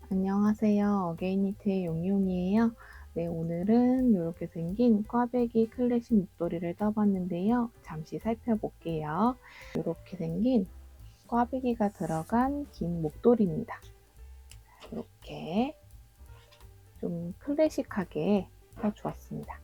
안녕하세요. 어게인니트의 용용이에요. 네, 오늘은 이렇게 생긴 꽈배기 클래식 목도리를 떠봤는데요. 잠시 살펴볼게요. 이렇게 생긴 꽈배기가 들어간 긴 목도리입니다. 이렇게 좀 클래식하게 써주었습니다.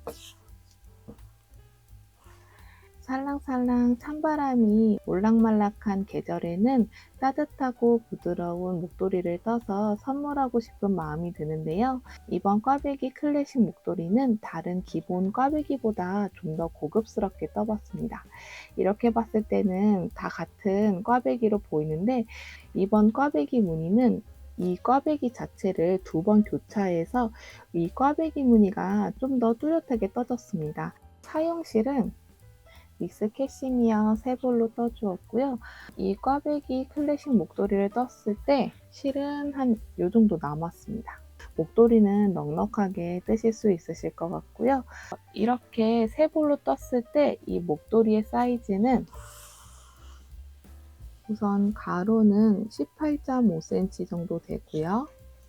살랑살랑 찬바람이 몰락말락한 계절에는 따뜻하고 부드러운 목도리를 떠서 선물하고 싶은 마음이 드는데요. 이번 꽈배기 클래식 목도리는 다른 기본 꽈배기보다 좀 더 고급스럽게 떠봤습니다. 이렇게 봤을 때는 다 같은 꽈배기로 보이는데 이번 꽈배기 무늬는 이 꽈배기 자체를 2번 교차해서 이 꽈배기 무늬가 좀 더 뚜렷하게 떠졌습니다. 사용실은 믹스 캐시미어 3볼로 떠주었고요. 이 꽈배기 클래식 목도리를 떴을 때 실은 한 요 정도 남았습니다. 목도리는 넉넉하게 뜨실 수 있으실 것 같고요. 이렇게 3볼로 떴을 때 이 목도리의 사이즈는 우선 가로는 18.5cm 정도 되고요.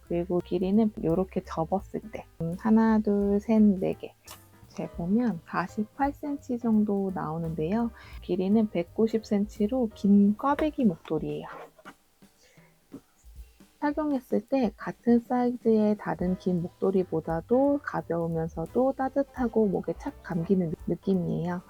그리고 길이는 이렇게 접었을 때 하나, 둘, 셋, 4개 재보면 48cm 정도 나오는데요. 길이는 190cm로 긴 꽈배기 목도리예요. 착용했을 때 같은 사이즈의 다른 긴 목도리보다도 가벼우면서도 따뜻하고 목에 착 감기는 느낌이에요.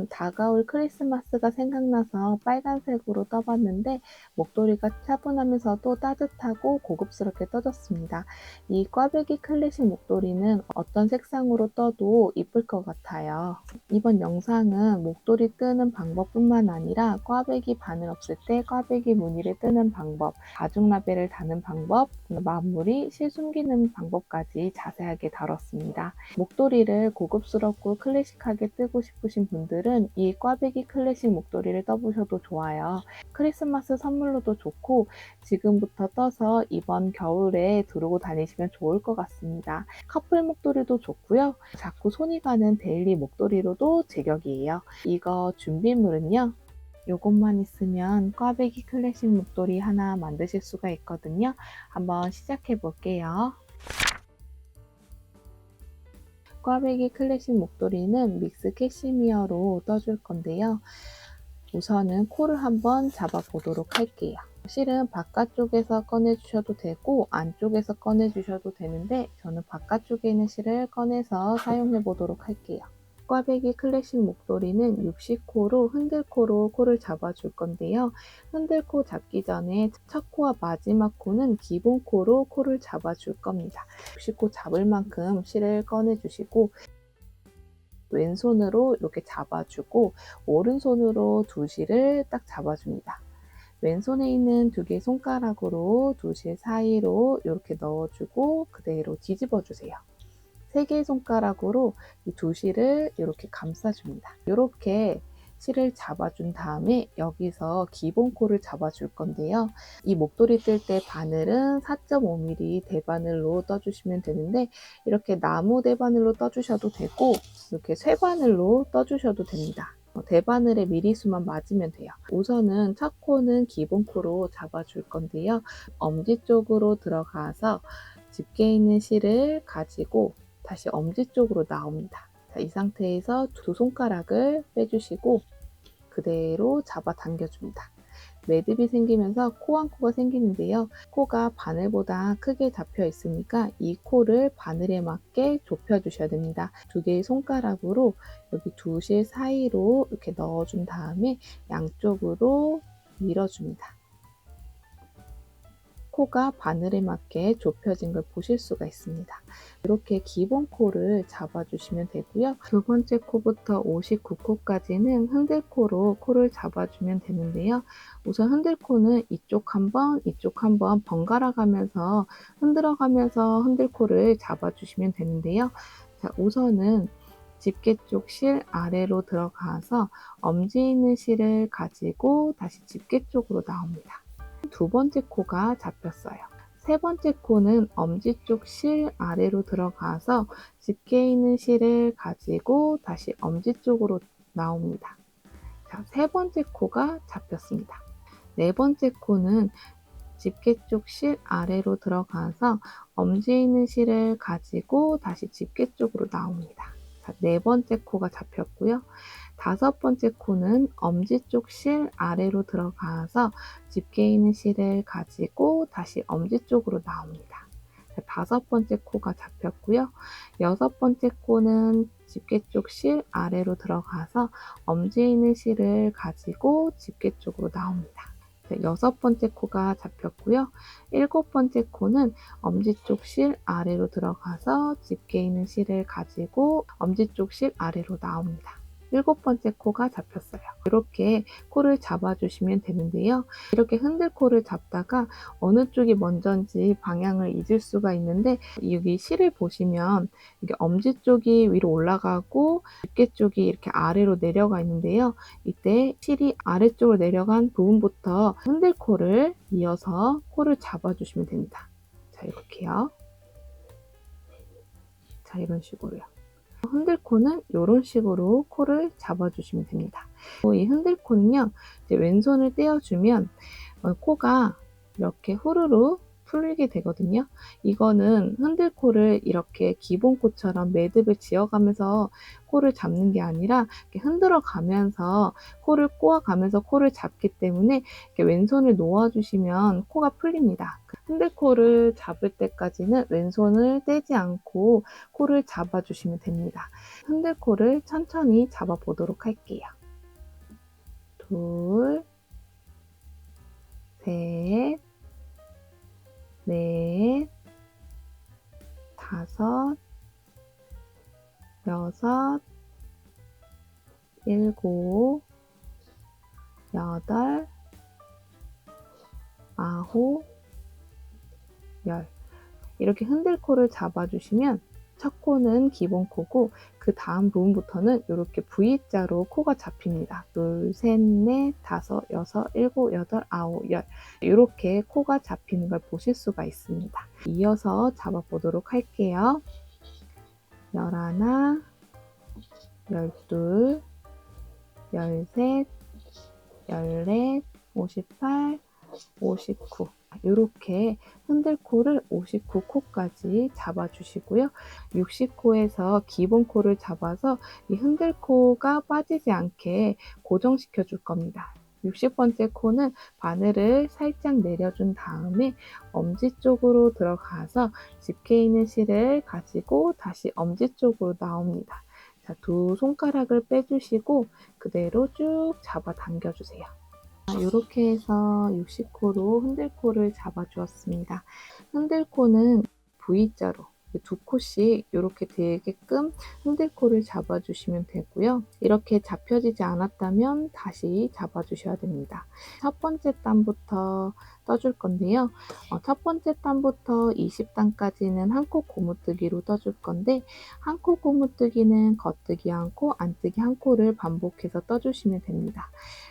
다가올 크리스마스가 생각나서 빨간색으로 떠봤는데 목도리가 차분하면서도 따뜻하고 고급스럽게 떠졌습니다. 이 꽈배기 클래식 목도리는 어떤 색상으로 떠도 이쁠 것 같아요. 이번 영상은 목도리 뜨는 방법뿐만 아니라 꽈배기 바늘 없을 때 꽈배기 무늬를 뜨는 방법, 가죽 라벨을 다는 방법, 마무리, 실 숨기는 방법까지 자세하게 다뤘습니다. 목도리를 고급스럽고 클래식하게 뜨고 싶으신 분들은 이 꽈배기 클래식 목도리를 떠보셔도 좋아요. 크리스마스 선물로도 좋고 지금부터 떠서 이번 겨울에 두르고 다니시면 좋을 것 같습니다. 커플 목도리도 좋고요. 자꾸 손이 가는 데일리 목도리로도 제격이에요. 이거 준비물은요. 요것만 있으면 꽈배기 클래식 목도리 하나 만드실 수가 있거든요. 한번 시작해 볼게요. 꽈배기 클래식 목도리는 믹스 캐시미어로 떠줄 건데요. 우선은 코를 한번 잡아 보도록 할게요. 실은 바깥쪽에서 꺼내 주셔도 되고 안쪽에서 꺼내 주셔도 되는데 저는 바깥쪽에 있는 실을 꺼내서 사용해 보도록 할게요. 꽈배기 클래식 목도리는 60코로 흔들코로 코를 잡아줄 건데요. 흔들코 잡기 전에 첫 코와 마지막 코는 기본 코로 코를 잡아줄 겁니다. 60코 잡을 만큼 실을 꺼내주시고 왼손으로 이렇게 잡아주고 오른손으로 두 실을 딱 잡아줍니다. 왼손에 있는 2개의 손가락으로 두 실 사이로 이렇게 넣어주고 그대로 뒤집어 주세요. 3개의 손가락으로 이 두 실을 이렇게 감싸줍니다. 이렇게 실을 잡아준 다음에 여기서 기본 코를 잡아줄 건데요. 이 목도리 뜰 때 바늘은 4.5mm 대바늘로 떠주시면 되는데 이렇게 나무 대바늘로 떠주셔도 되고 이렇게 쇠바늘로 떠주셔도 됩니다. 대바늘의 미리수만 맞으면 돼요. 우선은 첫 코는 기본 코로 잡아줄 건데요. 엄지 쪽으로 들어가서 집게 있는 실을 가지고 다시 엄지 쪽으로 나옵니다. 자, 이 상태에서 두 손가락을 빼주시고 그대로 잡아 당겨줍니다. 매듭이 생기면서 코 한 코가 생기는데요. 코가 바늘보다 크게 잡혀 있으니까 이 코를 바늘에 맞게 좁혀 주셔야 됩니다. 2개의 손가락으로 여기 두 실 사이로 이렇게 넣어준 다음에 양쪽으로 밀어줍니다. 코가 바늘에 맞게 좁혀진 걸 보실 수가 있습니다. 이렇게 기본 코를 잡아주시면 되고요. 2번째 코부터 59코까지는 흔들코로 코를 잡아주면 되는데요. 우선 흔들코는 이쪽 한번, 이쪽 한번 번갈아 가면서 흔들어가면서 흔들코를 잡아주시면 되는데요. 자, 우선은 집게 쪽 실 아래로 들어가서 엄지 있는 실을 가지고 다시 집게 쪽으로 나옵니다. 2번째 코가 잡혔어요. 3번째 코는 엄지 쪽 실 아래로 들어가서 집게 있는 실을 가지고 다시 엄지 쪽으로 나옵니다. 자, 3번째 코가 잡혔습니다. 4번째 코는 집게 쪽 실 아래로 들어가서 엄지에 있는 실을 가지고 다시 집게 쪽으로 나옵니다. 자, 네 번째 코가 잡혔고요. 다섯 번째 코는 엄지 쪽 실 아래로 들어가서 집게에 있는 실을 가지고 다시 엄지 쪽으로 나옵니다. 자, 다섯 번째 코가 잡혔고요. 여섯 번째 코는 집게 쪽 실 아래로 들어가서 엄지에 있는 실을 가지고 집게 쪽으로 나옵니다. 여섯 번째 코가 잡혔고요. 일곱 번째 코는 엄지 쪽 실 아래로 들어가서 집게에 있는 실을 가지고 엄지 쪽 실 아래로 나옵니다. 일곱 번째 코가 잡혔어요. 이렇게 코를 잡아주시면 되는데요. 이렇게 흔들코를 잡다가 어느 쪽이 먼저인지 방향을 잊을 수가 있는데 여기 실을 보시면 이게 엄지 쪽이 위로 올라가고 집게 쪽이 이렇게 아래로 내려가 있는데요. 이때 실이 아래쪽으로 내려간 부분부터 흔들코를 이어서 코를 잡아주시면 됩니다. 자, 이렇게요. 자, 이런 식으로요. 흔들코는 이런 식으로 코를 잡아주시면 됩니다. 이 흔들코는요, 이제 왼손을 떼어주면 코가 이렇게 후루룩 풀리게 되거든요. 이거는 흔들코를 이렇게 기본 코처럼 매듭을 지어가면서 코를 잡는 게 아니라 이렇게 흔들어 가면서 코를 꼬아가면서 코를 잡기 때문에 이렇게 왼손을 놓아주시면 코가 풀립니다. 흔들코를 잡을 때까지는 왼손을 떼지 않고 코를 잡아주시면 됩니다. 흔들코를 천천히 잡아보도록 할게요. 둘, 셋, 넷, 다섯, 여섯, 일곱, 여덟, 아홉, 열. 이렇게 흔들코를 잡아주시면 첫 코는 기본 코고 그 다음 부분부터는 이렇게 V자로 코가 잡힙니다. 둘, 셋, 넷, 다섯, 여섯, 일곱, 여덟, 아홉, 열. 이렇게 코가 잡히는 걸 보실 수가 있습니다. 이어서 잡아보도록 할게요. 11, 12, 13, 14, 58, 59. 이렇게 흔들코를 59코까지 잡아주시고요. 60코에서 기본 코를 잡아서 이 흔들코가 빠지지 않게 고정시켜 줄 겁니다. 60번째 코는 바늘을 살짝 내려준 다음에 엄지 쪽으로 들어가서 집게에 있는 실을 가지고 다시 엄지 쪽으로 나옵니다. 자, 두 손가락을 빼주시고 그대로 쭉 잡아 당겨주세요. 이렇게 해서 60코로 흔들코를 잡아주었습니다. 흔들코는 V자로 두 코씩 이렇게 되게끔 흔들코를 잡아주시면 되고요. 이렇게 잡혀지지 않았다면 다시 잡아주셔야 됩니다. 첫 번째 단부터 떠줄 건데요. 첫 번째 단부터 20단까지는 한 코 고무뜨기로 떠줄 건데 한 코 고무뜨기는 겉뜨기 한 코, 안뜨기 한 코를 반복해서 떠주시면 됩니다.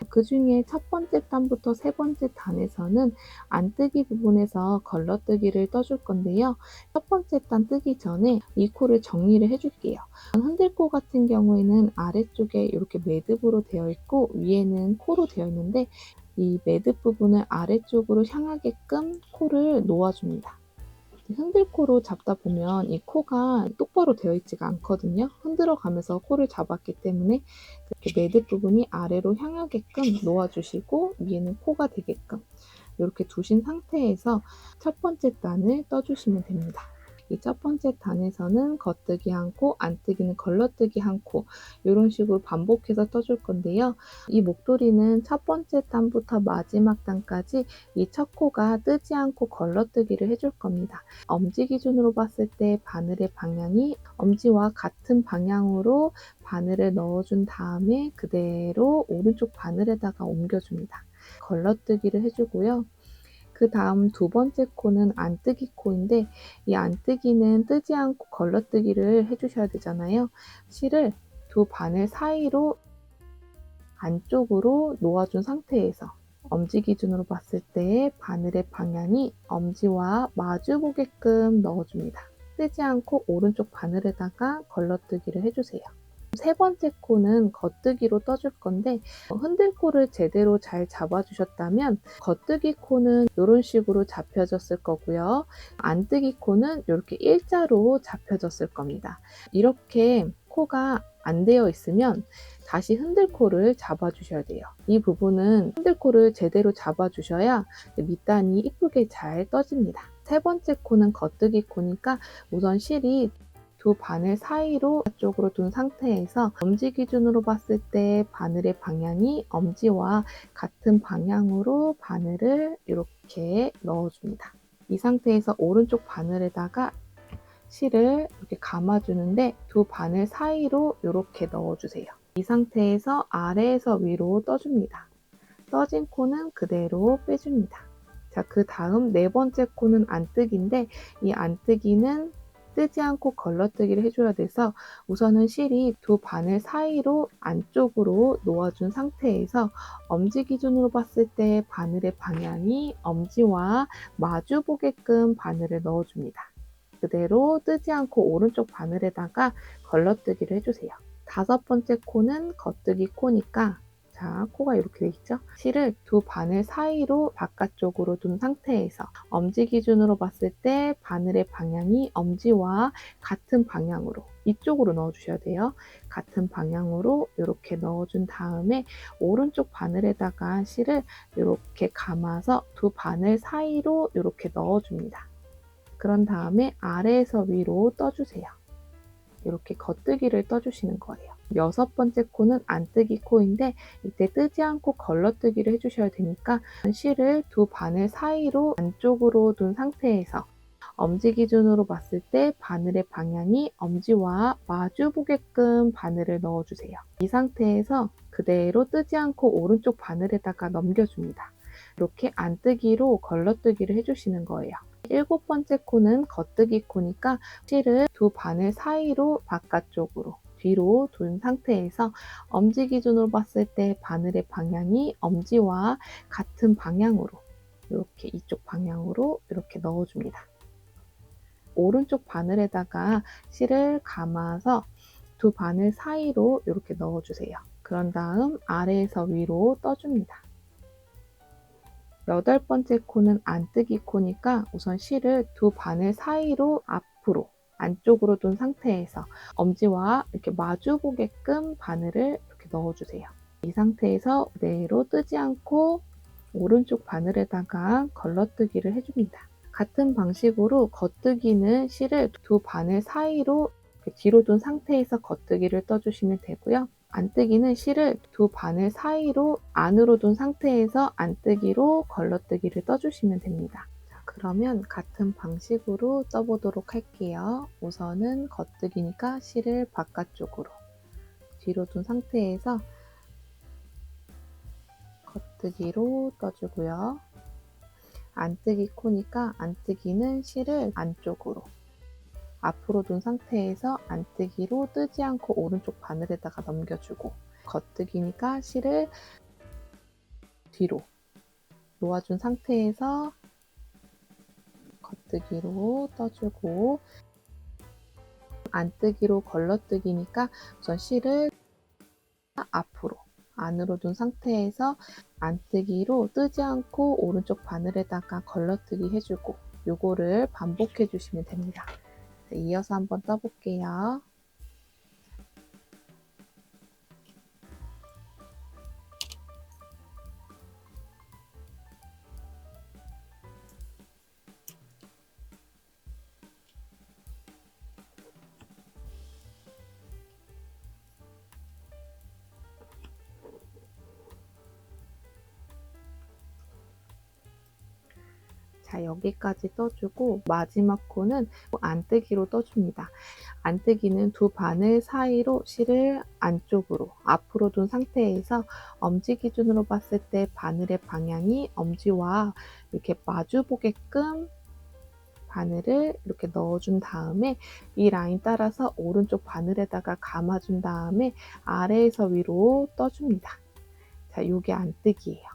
그 중에 첫 번째 단부터 세 번째 단에서는 안뜨기 부분에서 걸러뜨기를 떠줄 건데요. 첫 번째 단 뜨기 전에 이 코를 정리를 해줄게요. 흔들코 같은 경우에는 아래쪽에 이렇게 매듭으로 되어 있고 위에는 코로 되어 있는데 이 매듭 부분을 아래쪽으로 향하게끔 코를 놓아줍니다. 흔들코로 잡다 보면 이 코가 똑바로 되어 있지가 않거든요. 흔들어 가면서 코를 잡았기 때문에 이렇게 매듭 부분이 아래로 향하게끔 놓아주시고 위에는 코가 되게끔 이렇게 두신 상태에서 첫 번째 단을 떠주시면 됩니다. 이 첫 번째 단에서는 겉뜨기 한 코, 안뜨기는 걸러뜨기 한 코 이런 식으로 반복해서 떠줄 건데요. 이 목도리는 첫 번째 단부터 마지막 단까지 이 첫 코가 뜨지 않고 걸러뜨기를 해줄 겁니다. 엄지 기준으로 봤을 때 바늘의 방향이 엄지와 같은 방향으로 바늘을 넣어준 다음에 그대로 오른쪽 바늘에다가 옮겨줍니다. 걸러뜨기를 해주고요. 그 다음 두 번째 코는 안뜨기 코인데 이 안뜨기는 뜨지 않고 걸러뜨기를 해주셔야 되잖아요. 실을 두 바늘 사이로 안쪽으로 놓아준 상태에서 엄지 기준으로 봤을 때 바늘의 방향이 엄지와 마주 보게끔 넣어줍니다. 뜨지 않고 오른쪽 바늘에다가 걸러뜨기를 해주세요. 세 번째 코는 겉뜨기로 떠줄 건데 흔들 코를 제대로 잘 잡아주셨다면 겉뜨기 코는 이런 식으로 잡혀졌을 거고요. 안뜨기 코는 이렇게 일자로 잡혀졌을 겁니다. 이렇게 코가 안 되어 있으면 다시 흔들 코를 잡아주셔야 돼요. 이 부분은 흔들 코를 제대로 잡아주셔야 밑단이 이쁘게 잘 떠집니다. 세 번째 코는 겉뜨기 코니까 우선 실이 두 바늘 사이로 쪽으로 둔 상태에서 엄지 기준으로 봤을 때 바늘의 방향이 엄지와 같은 방향으로 바늘을 이렇게 넣어줍니다. 이 상태에서 오른쪽 바늘에다가 실을 이렇게 감아주는데 두 바늘 사이로 이렇게 넣어주세요. 이 상태에서 아래에서 위로 떠줍니다. 떠진 코는 그대로 빼줍니다. 자, 그 다음 네 번째 코는 안뜨기인데 이 안뜨기는 뜨지 않고 걸러뜨기를 해줘야 돼서 우선은 실이 두 바늘 사이로 안쪽으로 놓아준 상태에서 엄지 기준으로 봤을 때 바늘의 방향이 엄지와 마주 보게끔 바늘을 넣어줍니다. 그대로 뜨지 않고 오른쪽 바늘에다가 걸러뜨기를 해주세요. 다섯 번째 코는 겉뜨기 코니까 자, 코가 이렇게 돼 있죠? 실을 두 바늘 사이로 바깥쪽으로 둔 상태에서 엄지 기준으로 봤을 때 바늘의 방향이 엄지와 같은 방향으로 이쪽으로 넣어주셔야 돼요. 같은 방향으로 이렇게 넣어준 다음에 오른쪽 바늘에다가 실을 이렇게 감아서 두 바늘 사이로 이렇게 넣어줍니다. 그런 다음에 아래에서 위로 떠주세요. 이렇게 겉뜨기를 떠주시는 거예요. 여섯 번째 코는 안뜨기 코인데 이때 뜨지 않고 걸러뜨기를 해주셔야 되니까 실을 두 바늘 사이로 안쪽으로 둔 상태에서 엄지 기준으로 봤을 때 바늘의 방향이 엄지와 마주 보게끔 바늘을 넣어주세요. 이 상태에서 그대로 뜨지 않고 오른쪽 바늘에다가 넘겨줍니다. 이렇게 안뜨기로 걸러뜨기를 해주시는 거예요. 일곱 번째 코는 겉뜨기 코니까 실을 두 바늘 사이로 바깥쪽으로 뒤로 둔 상태에서 엄지 기준으로 봤을 때 바늘의 방향이 엄지와 같은 방향으로 이렇게 이쪽 방향으로 이렇게 넣어줍니다. 오른쪽 바늘에다가 실을 감아서 두 바늘 사이로 이렇게 넣어주세요. 그런 다음 아래에서 위로 떠줍니다. 여덟 번째 코는 안뜨기 코니까 우선 실을 두 바늘 사이로 앞으로 안쪽으로 둔 상태에서 엄지와 이렇게 마주 보게끔 바늘을 이렇게 넣어주세요. 이 상태에서 그대로 뜨지 않고 오른쪽 바늘에다가 걸러뜨기를 해줍니다. 같은 방식으로 겉뜨기는 실을 두 바늘 사이로 뒤로 둔 상태에서 겉뜨기를 떠주시면 되고요. 안뜨기는 실을 두 바늘 사이로 안으로 둔 상태에서 안뜨기로 걸러뜨기를 떠주시면 됩니다. 자, 그러면 같은 방식으로 떠보도록 할게요. 우선은 겉뜨기니까 실을 바깥쪽으로 뒤로 둔 상태에서 겉뜨기로 떠주고요. 안뜨기 코니까 안뜨기는 실을 안쪽으로 앞으로 둔 상태에서 안뜨기로 뜨지 않고 오른쪽 바늘에다가 넘겨주고 겉뜨기니까 실을 뒤로 놓아준 상태에서 겉뜨기로 떠주고 안뜨기로 걸러뜨기니까 우선 실을 앞으로 안으로 둔 상태에서 안뜨기로 뜨지 않고 오른쪽 바늘에다가 걸러뜨기 해주고 요거를 반복해 주시면 됩니다. 이어서 한번 떠볼게요. 자, 여기까지 떠주고 마지막 코는 안뜨기로 떠줍니다. 안뜨기는 두 바늘 사이로 실을 안쪽으로 앞으로 둔 상태에서 엄지 기준으로 봤을 때 바늘의 방향이 엄지와 이렇게 마주 보게끔 바늘을 이렇게 넣어준 다음에 이 라인 따라서 오른쪽 바늘에다가 감아준 다음에 아래에서 위로 떠줍니다. 자, 요게 안뜨기예요.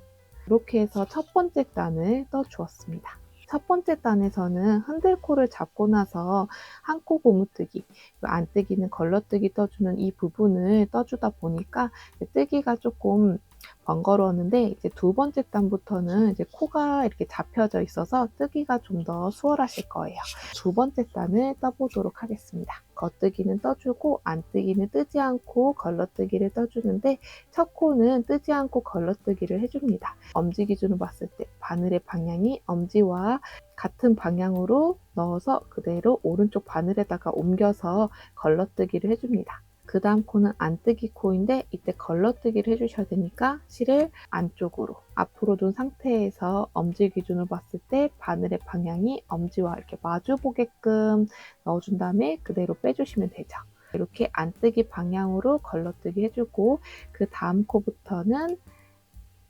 이렇게 해서 첫 번째 단을 떠주었습니다. 첫 번째 단에서는 흔들코를 잡고 나서 한 코 고무뜨기, 안뜨기는 걸러뜨기 떠주는 이 부분을 떠주다 보니까 뜨기가 조금 번거로웠는데, 이제 두 번째 단부터는 이제 코가 이렇게 잡혀져 있어서 뜨기가 좀 더 수월하실 거예요. 두 번째 단을 떠보도록 하겠습니다. 겉뜨기는 떠주고 안뜨기는 뜨지 않고 걸러뜨기를 떠주는데, 첫 코는 뜨지 않고 걸러뜨기를 해줍니다. 엄지 기준으로 봤을 때 바늘의 방향이 엄지와 같은 방향으로 넣어서 그대로 오른쪽 바늘에다가 옮겨서 걸러뜨기를 해줍니다. 그 다음 코는 안뜨기 코인데, 이때 걸러뜨기를 해주셔야 되니까 실을 안쪽으로 앞으로 둔 상태에서 엄지 기준으로 봤을 때 바늘의 방향이 엄지와 이렇게 마주 보게끔 넣어준 다음에 그대로 빼주시면 되죠. 이렇게 안뜨기 방향으로 걸러뜨기 해주고, 그 다음 코부터는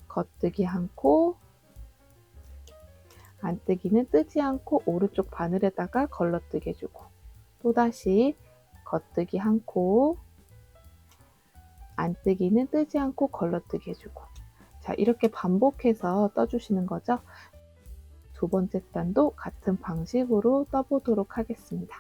겉뜨기 한 코, 안뜨기는 뜨지 않고 오른쪽 바늘에다가 걸러뜨기 해주고, 또다시 겉뜨기 한 코, 안뜨기는 뜨지 않고 걸러뜨기 해주고. 자, 이렇게 반복해서 떠주시는 거죠. 두 번째 단도 같은 방식으로 떠보도록 하겠습니다.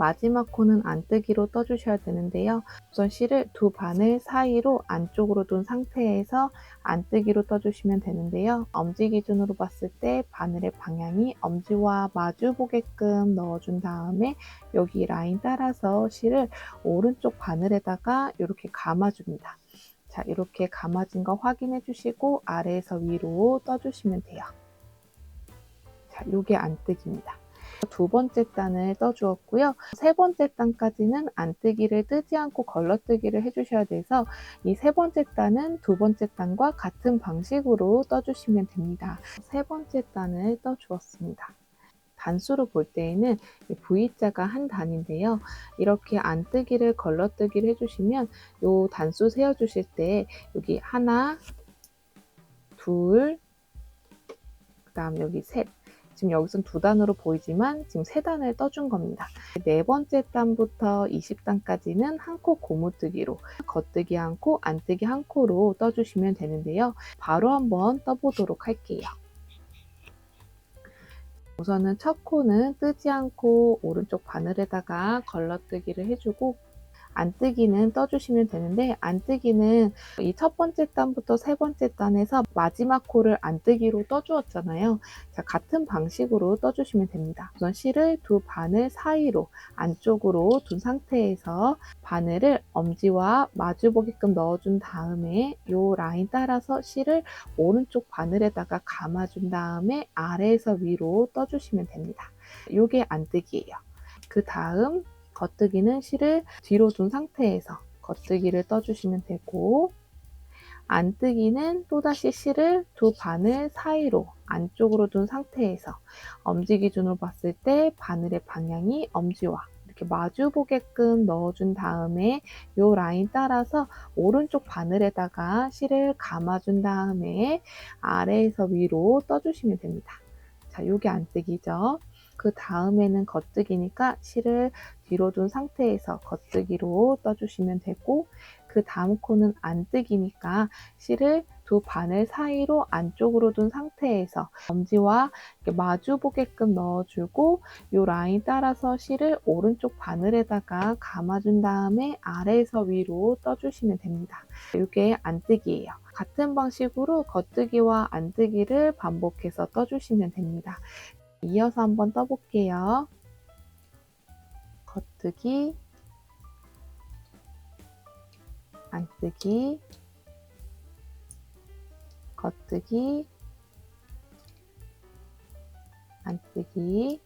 마지막 코는 안뜨기로 떠주셔야 되는데요. 우선 실을 두 바늘 사이로 안쪽으로 둔 상태에서 안뜨기로 떠주시면 되는데요. 엄지 기준으로 봤을 때 바늘의 방향이 엄지와 마주 보게끔 넣어준 다음에 여기 라인 따라서 실을 오른쪽 바늘에다가 이렇게 감아줍니다. 자, 이렇게 감아진 거 확인해 주시고 아래에서 위로 떠주시면 돼요. 자, 요게 안뜨기입니다. 두 번째 단을 떠주었고요. 세 번째 단까지는 안뜨기를 뜨지 않고 걸러뜨기를 해주셔야 돼서 이 세 번째 단은 두 번째 단과 같은 방식으로 떠주시면 됩니다. 세 번째 단을 떠주었습니다. 단수로 볼 때에는 V자가 한 단인데요. 이렇게 안뜨기를 걸러뜨기를 해주시면 이 단수 세어주실 때 여기 하나, 둘, 그 다음 여기 셋, 지금 여기선 두 단으로 보이지만 지금 세 단을 떠준 겁니다. 네 번째 단부터 20단까지는 한 코 고무뜨기로 겉뜨기 한 코, 안뜨기 한 코로 떠주시면 되는데요. 바로 한번 떠보도록 할게요. 우선은 첫 코는 뜨지 않고 오른쪽 바늘에다가 걸러뜨기를 해주고, 안뜨기는 떠주시면 되는데, 안뜨기는 이 첫 번째 단부터 세 번째 단에서 마지막 코를 안뜨기로 떠주었잖아요. 자, 같은 방식으로 떠주시면 됩니다. 우선 실을 두 바늘 사이로 안쪽으로 둔 상태에서 바늘을 엄지와 마주 보게끔 넣어준 다음에 이 라인 따라서 실을 오른쪽 바늘에다가 감아준 다음에 아래에서 위로 떠주시면 됩니다. 이게 안뜨기예요. 그 다음 겉뜨기는 실을 뒤로 둔 상태에서 겉뜨기를 떠주시면 되고, 안뜨기는 또다시 실을 두 바늘 사이로 안쪽으로 둔 상태에서 엄지 기준으로 봤을 때 바늘의 방향이 엄지와 이렇게 마주 보게끔 넣어준 다음에 이 라인 따라서 오른쪽 바늘에다가 실을 감아준 다음에 아래에서 위로 떠주시면 됩니다. 자, 요게 안뜨기죠. 그 다음에는 겉뜨기니까 실을 뒤로 둔 상태에서 겉뜨기로 떠주시면 되고, 그 다음 코는 안뜨기니까 실을 두 바늘 사이로 안쪽으로 둔 상태에서 엄지와 마주 보게끔 넣어주고, 이 라인 따라서 실을 오른쪽 바늘에다가 감아준 다음에 아래에서 위로 떠주시면 됩니다. 이게 안뜨기예요. 같은 방식으로 겉뜨기와 안뜨기를 반복해서 떠주시면 됩니다. 이어서 한번 떠볼게요. 겉뜨기, 안뜨기, 겉뜨기, 안뜨기.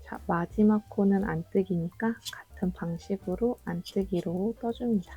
자, 마지막 코는 안뜨기니까 같은 방식으로 안뜨기로 떠줍니다.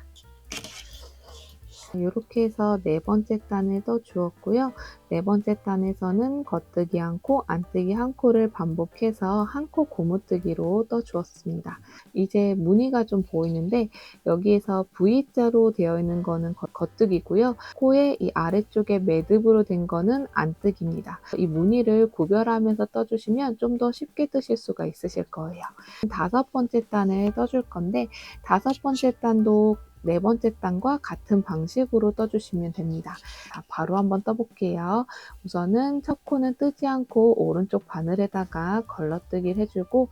이렇게 해서 네 번째 단을 떠주었고요. 네 번째 단에서는 겉뜨기 한 코, 안뜨기 한 코를 반복해서 한 코 고무뜨기로 떠주었습니다. 이제 무늬가 좀 보이는데 여기에서 V자로 되어 있는 거는 겉뜨기고요. 코의 이 아래쪽에 매듭으로 된 거는 안뜨기입니다. 이 무늬를 구별하면서 떠주시면 좀 더 쉽게 뜨실 수가 있으실 거예요. 다섯 번째 단을 떠줄 건데 다섯 번째 단도 네 번째 단과 같은 방식으로 떠주시면 됩니다. 자, 바로 한번 떠볼게요. 우선은 첫 코는 뜨지 않고 오른쪽 바늘에다가 걸러뜨기를 해주고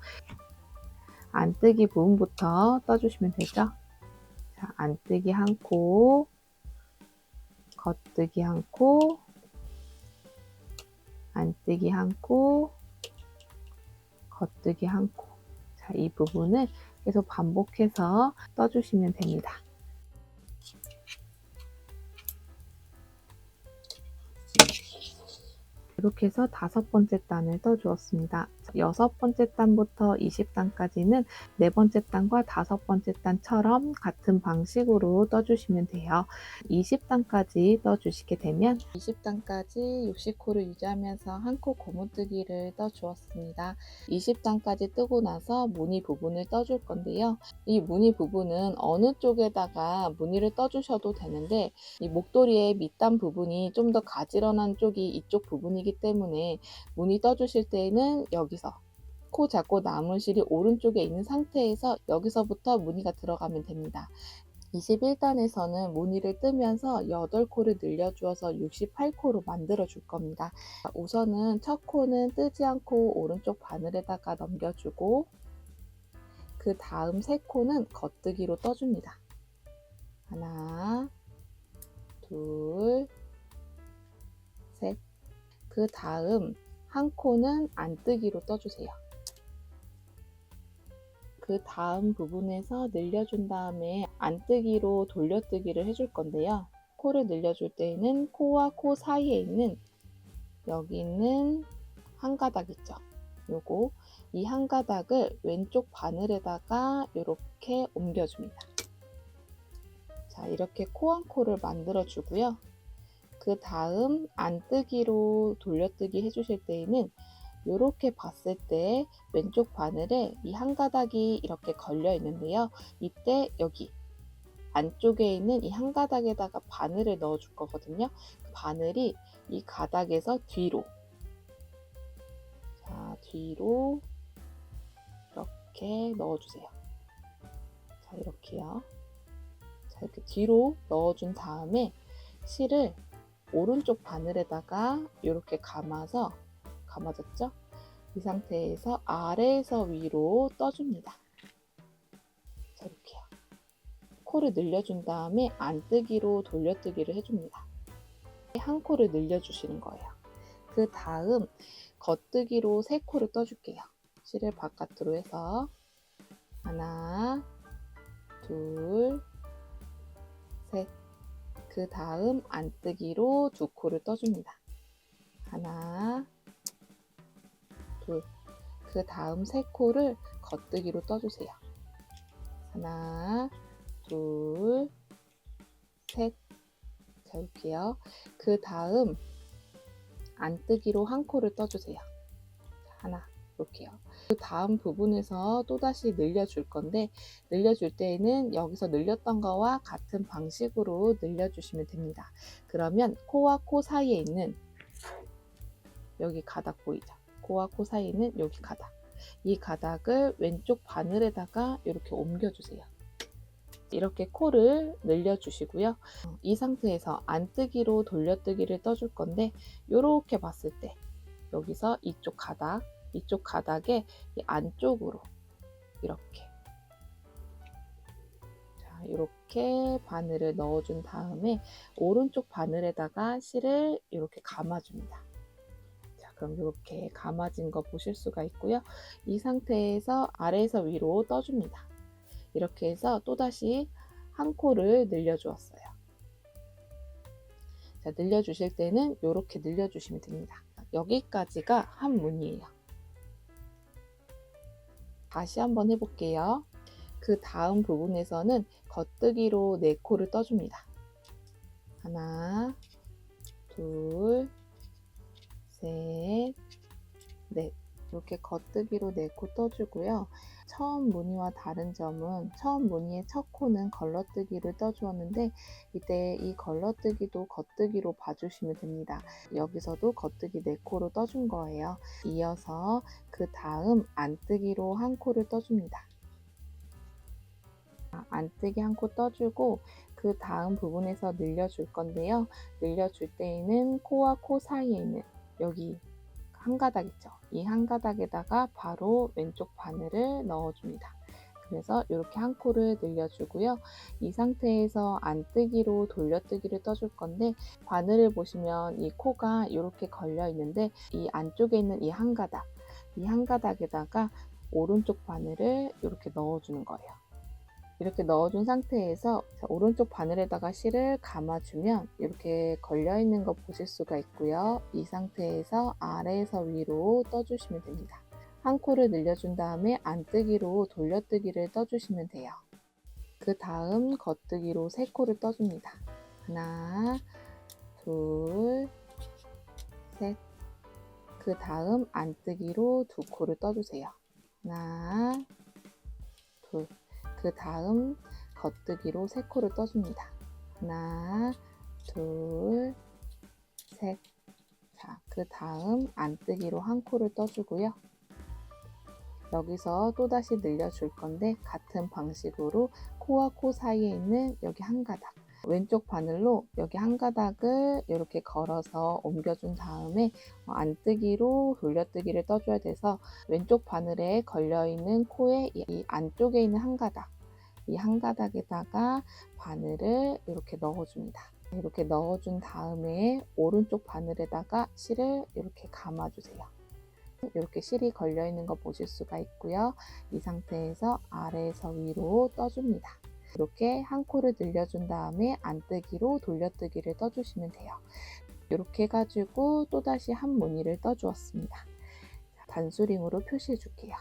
안뜨기 부분부터 떠주시면 되죠. 자, 안뜨기 한 코, 겉뜨기 한 코, 안뜨기 한 코, 겉뜨기 한 코. 자, 이 부분을 계속 반복해서 떠주시면 됩니다. 이렇게 해서 5번째 단을 떠주었습니다. 6번째 단부터 20단까지는 4번째 단과 5번째 단처럼 같은 방식으로 떠주시면 돼요. 20단까지 떠주시게 되면 20단까지 60코를 유지하면서 한 코 고무뜨기를 떠주었습니다. 20단까지 뜨고 나서 무늬 부분을 떠줄 건데요. 이 무늬 부분은 어느 쪽에다가 무늬를 떠주셔도 되는데 이 목도리의 밑단 부분이 좀 더 가지런한 쪽이 이쪽 부분이기 때문에 무늬 떠주실 때에는 여기서 코 잡고 나무실이 오른쪽에 있는 상태에서 여기서부터 무늬가 들어가면 됩니다. 21단에서는 무늬를 뜨면서 8코를 늘려주어서 68코로 만들어 줄 겁니다. 우선은 첫 코는 뜨지 않고 오른쪽 바늘에다가 넘겨주고 그 다음 3코는 겉뜨기로 떠줍니다. 하나, 둘, 셋. 그 다음 한 코는 안뜨기로 떠주세요. 그 다음 부분에서 늘려준 다음에 안뜨기로 돌려뜨기를 해줄 건데요. 코를 늘려줄 때에는 코와 코 사이에 있는 여기 있는 한 가닥 있죠. 요거 이 한 가닥을 왼쪽 바늘에다가 이렇게 옮겨줍니다. 자, 이렇게 코 한 코를 만들어 주고요. 그 다음 안뜨기로 돌려뜨기 해주실 때에는 이렇게 봤을 때 왼쪽 바늘에 이 한 가닥이 이렇게 걸려 있는데요. 이때 여기 안쪽에 있는 이 한 가닥에다가 바늘을 넣어 줄 거거든요. 바늘이 이 가닥에서 뒤로, 자, 뒤로 이렇게 넣어주세요. 자, 이렇게요. 자, 이렇게 뒤로 넣어준 다음에 실을 오른쪽 바늘에다가 이렇게 감아졌죠? 이 상태에서 아래에서 위로 떠줍니다. 자, 이렇게요. 코를 늘려준 다음에 안뜨기로 돌려뜨기를 해줍니다. 한 코를 늘려주시는 거예요. 그 다음 겉뜨기로 3코를 떠줄게요. 실을 바깥으로 해서 하나, 둘, 셋. 그 다음 안뜨기로 2코를 떠줍니다. 하나, 둘. 그 다음 3코를 겉뜨기로 떠주세요. 하나, 둘, 셋. 자, 이렇게요. 그 다음 안뜨기로 한 코를 떠주세요. 하나, 이렇게요. 그 다음 부분에서 또다시 늘려줄 건데 늘려줄 때에는 여기서 늘렸던 거와 같은 방식으로 늘려주시면 됩니다. 그러면 코와 코 사이에 있는 여기 가닥 보이죠? 코와 코 사이에 있는 여기 가닥, 이 가닥을 왼쪽 바늘에다가 이렇게 옮겨주세요. 이렇게 코를 늘려주시고요. 이 상태에서 안뜨기로 돌려뜨기를 떠줄 건데 이렇게 봤을 때 여기서 이쪽 가닥에 이 안쪽으로 이렇게, 자, 이렇게 바늘을 넣어준 다음에 오른쪽 바늘에다가 실을 이렇게 감아줍니다. 자, 그럼 이렇게 감아진 거 보실 수가 있고요. 이 상태에서 아래에서 위로 떠줍니다. 이렇게 해서 또다시 한 코를 늘려주었어요. 자, 늘려주실 때는 이렇게 늘려주시면 됩니다. 여기까지가 한 무늬예요. 다시 한번 해볼게요. 그 다음 부분에서는 겉뜨기로 4코를 떠줍니다. 하나, 둘, 셋, 넷. 이렇게 겉뜨기로 4코 떠주고요. 처음 무늬와 다른 점은 처음 무늬의 첫 코는 걸러뜨기를 떠주었는데 이때 이 걸러뜨기도 겉뜨기로 봐주시면 됩니다. 여기서도 겉뜨기 4코로 떠준 거예요. 이어서 그 다음 안뜨기로 한 코를 떠줍니다. 안뜨기 한 코 떠주고 그 다음 부분에서 늘려줄 건데요. 늘려줄 때에는 코와 코 사이에 있는 여기 한 가닥 있죠. 이 한 가닥에다가 바로 왼쪽 바늘을 넣어줍니다. 그래서 이렇게 한 코를 늘려주고요. 이 상태에서 안뜨기로 돌려뜨기를 떠줄 건데 바늘을 보시면 이 코가 이렇게 걸려 있는데 이 안쪽에 있는 이 한 가닥, 이 한 가닥에다가 오른쪽 바늘을 이렇게 넣어주는 거예요. 이렇게 넣어준 상태에서 오른쪽 바늘에다가 실을 감아주면 이렇게 걸려있는 거 보실 수가 있고요. 이 상태에서 아래에서 위로 떠주시면 됩니다. 한 코를 늘려준 다음에 안뜨기로 돌려뜨기를 떠주시면 돼요. 그 다음 겉뜨기로 세 코를 떠줍니다. 하나, 둘, 셋. 그 다음 안뜨기로 두 코를 떠주세요. 하나, 둘. 그 다음 겉뜨기로 세 코를 떠줍니다. 하나, 둘, 셋. 자, 그 다음 안뜨기로 한 코를 떠주고요. 여기서 또다시 늘려줄 건데 같은 방식으로 코와 코 사이에 있는 여기 한 가닥, 왼쪽 바늘로 여기 한 가닥을 이렇게 걸어서 옮겨준 다음에 안뜨기로 돌려뜨기를 떠줘야 돼서 왼쪽 바늘에 걸려있는 코의 이 안쪽에 있는 한 가닥, 이 한 가닥에다가 바늘을 이렇게 넣어줍니다. 이렇게 넣어준 다음에 오른쪽 바늘에다가 실을 이렇게 감아주세요. 이렇게 실이 걸려있는 거 보실 수가 있고요. 이 상태에서 아래에서 위로 떠줍니다. 이렇게 한 코를 늘려준 다음에 안뜨기로 돌려뜨기를 떠주시면 돼요. 이렇게 해가지고 또다시 한 무늬를 떠주었습니다. 단수링으로 표시해 줄게요.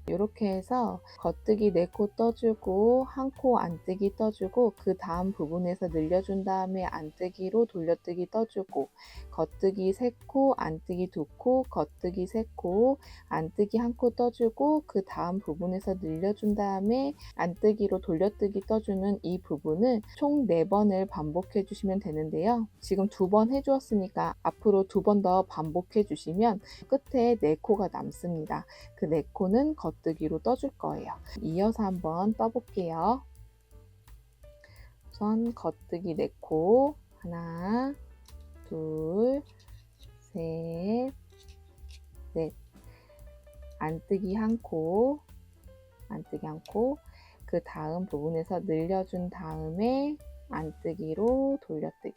이렇게 해서 겉뜨기 4코 떠주고 한 코 안뜨기 떠주고 그 다음 부분에서 늘려준 다음에 안뜨기로 돌려뜨기 떠주고 겉뜨기 3코, 안뜨기 2코, 겉뜨기 3코, 안뜨기 1코 떠주고 그 다음 부분에서 늘려준 다음에 안뜨기로 돌려뜨기 떠주는 이 부분을 총 4번을 반복해 주시면 되는데요. 지금 2번 해주었으니까 앞으로 2번 더 반복해 주시면 끝에 4코가 남습니다. 그 4코는 겉뜨기로 떠줄 거예요. 이어서 한번 떠볼게요. 우선 겉뜨기 4코, 하나, 둘, 셋, 넷. 안뜨기 1코, 안뜨기 1코. 그 다음 부분에서 늘려준 다음에 안뜨기로 돌려뜨기.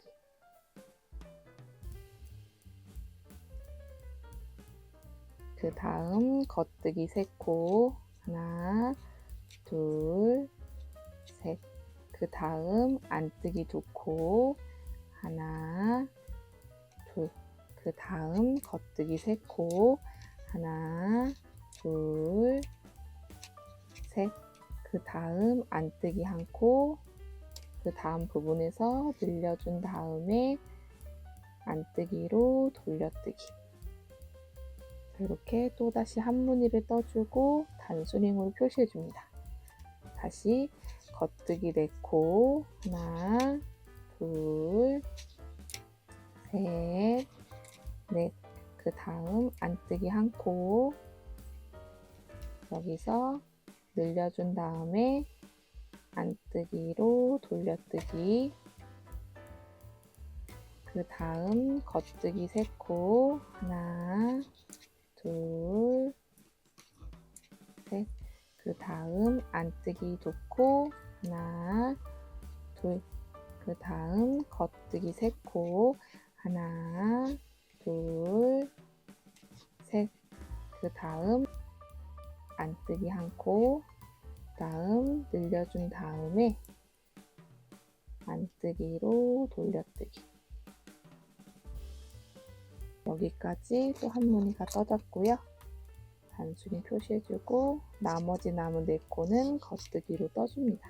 그 다음 겉뜨기 3코, 하나, 둘, 셋. 그 다음 안뜨기 2코, 하나, 둘. 그 다음 겉뜨기 3코, 하나, 둘, 셋. 그 다음 안뜨기 1코, 그 다음 부분에서 늘려준 다음에 안뜨기로 돌려뜨기. 이렇게 또다시 한 무늬를 떠주고 단수링으로 표시해 줍니다. 다시 겉뜨기 4코, 하나, 둘, 셋, 넷. 그 다음 안뜨기 1코, 여기서 늘려준 다음에 안뜨기로 돌려뜨기. 그 다음 겉뜨기 3코, 하나, 둘, 셋. 그 다음 안뜨기 2코, 하나, 둘. 그 다음 겉뜨기 3코, 하나, 둘, 셋. 그 다음 안뜨기 1코, 다음 늘려준 다음에 안뜨기로 돌려뜨기. 여기까지 또 한 무늬가 떠졌고요. 단수링 표시해주고 나머지 남은 4코는 겉뜨기로 떠줍니다.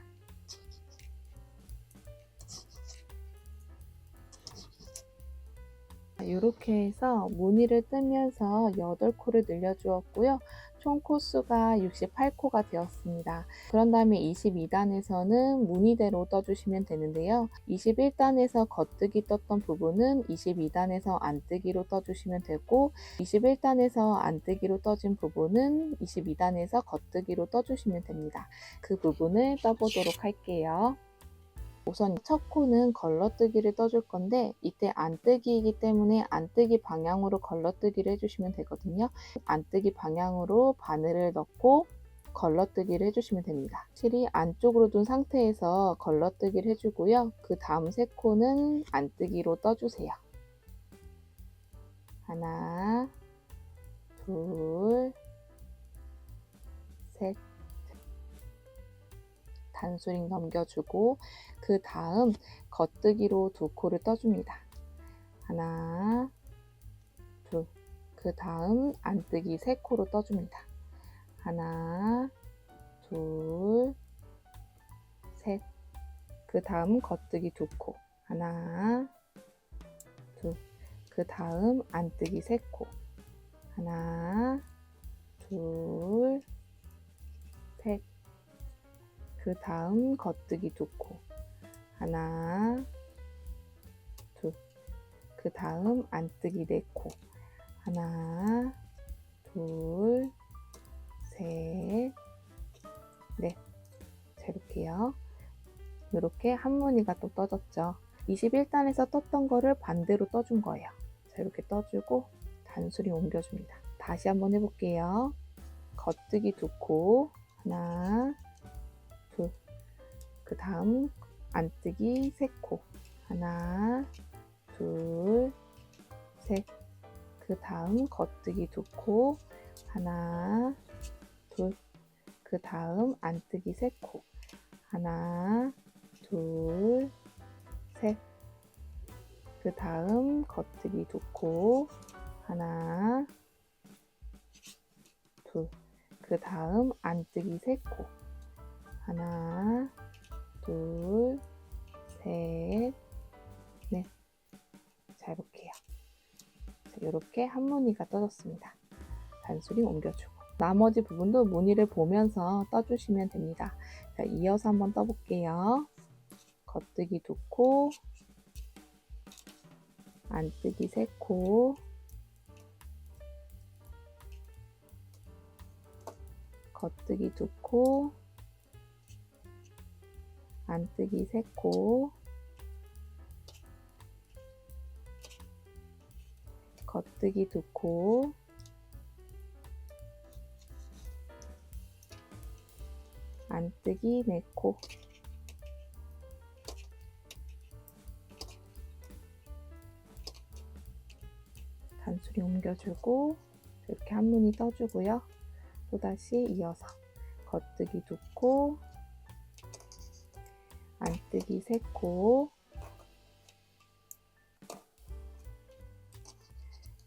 이렇게 해서 무늬를 뜨면서 8코를 늘려주었고요. 총 코수가 68코가 되었습니다. 그런 다음에 22단에서는 무늬대로 떠주시면 되는데요. 21단에서 겉뜨기 떴던 부분은 22단에서 안뜨기로 떠주시면 되고, 21단에서 안뜨기로 떠진 부분은 22단에서 겉뜨기로 떠주시면 됩니다. 그 부분을 떠보도록 할게요. 우선 첫 코는 걸러뜨기를 떠줄 건데, 이때 안뜨기이기 때문에 안뜨기 방향으로 걸러뜨기를 해주시면 되거든요. 안뜨기 방향으로 바늘을 넣고 걸러뜨기를 해주시면 됩니다. 실이 안쪽으로 둔 상태에서 걸러뜨기를 해주고요. 그 다음 세 코는 안뜨기로 떠주세요. 하나, 둘, 셋, 단수링 넘겨주고, 그 다음 겉뜨기로 2코를 떠줍니다. 하나, 둘, 그 다음 안뜨기 3코로 떠줍니다. 하나, 둘, 셋, 그 다음 겉뜨기 2코, 하나, 둘, 그 다음 안뜨기 3코, 하나, 둘, 셋, 그 다음 겉뜨기 2코, 하나, 둘, 그 다음 안뜨기 4코, 하나, 둘, 셋, 넷. 자, 이렇게요. 이렇게 한 무늬가 또 떠졌죠. 21단에서 떴던 거를 반대로 떠준 거예요. 자, 이렇게 떠주고 단수링 옮겨줍니다. 다시 한번 해볼게요. 겉뜨기 2코, 하나, 둘, 그 다음 안뜨기 3코, 하나, 둘, 셋, 그 다음 겉뜨기 2코, 하나, 둘, 그 다음 안뜨기 3코, 하나, 둘, 셋, 그 다음 겉뜨기 2코, 하나, 둘, 그 다음 안뜨기 3코, 하나, 둘, 셋, 넷. 자, 이렇게요. 자, 이렇게 한 무늬가 떠졌습니다. 단수링 옮겨주고, 나머지 부분도 무늬를 보면서 떠주시면 됩니다. 자, 이어서 한번 떠볼게요. 겉뜨기 2코, 안뜨기 3코, 겉뜨기 2코, 안뜨기 3코, 겉뜨기 2코, 안뜨기 4코, 단수링 옮겨주고, 이렇게 한 무늬 떠주고요. 또다시 이어서 겉뜨기 2코, 안뜨기 3코,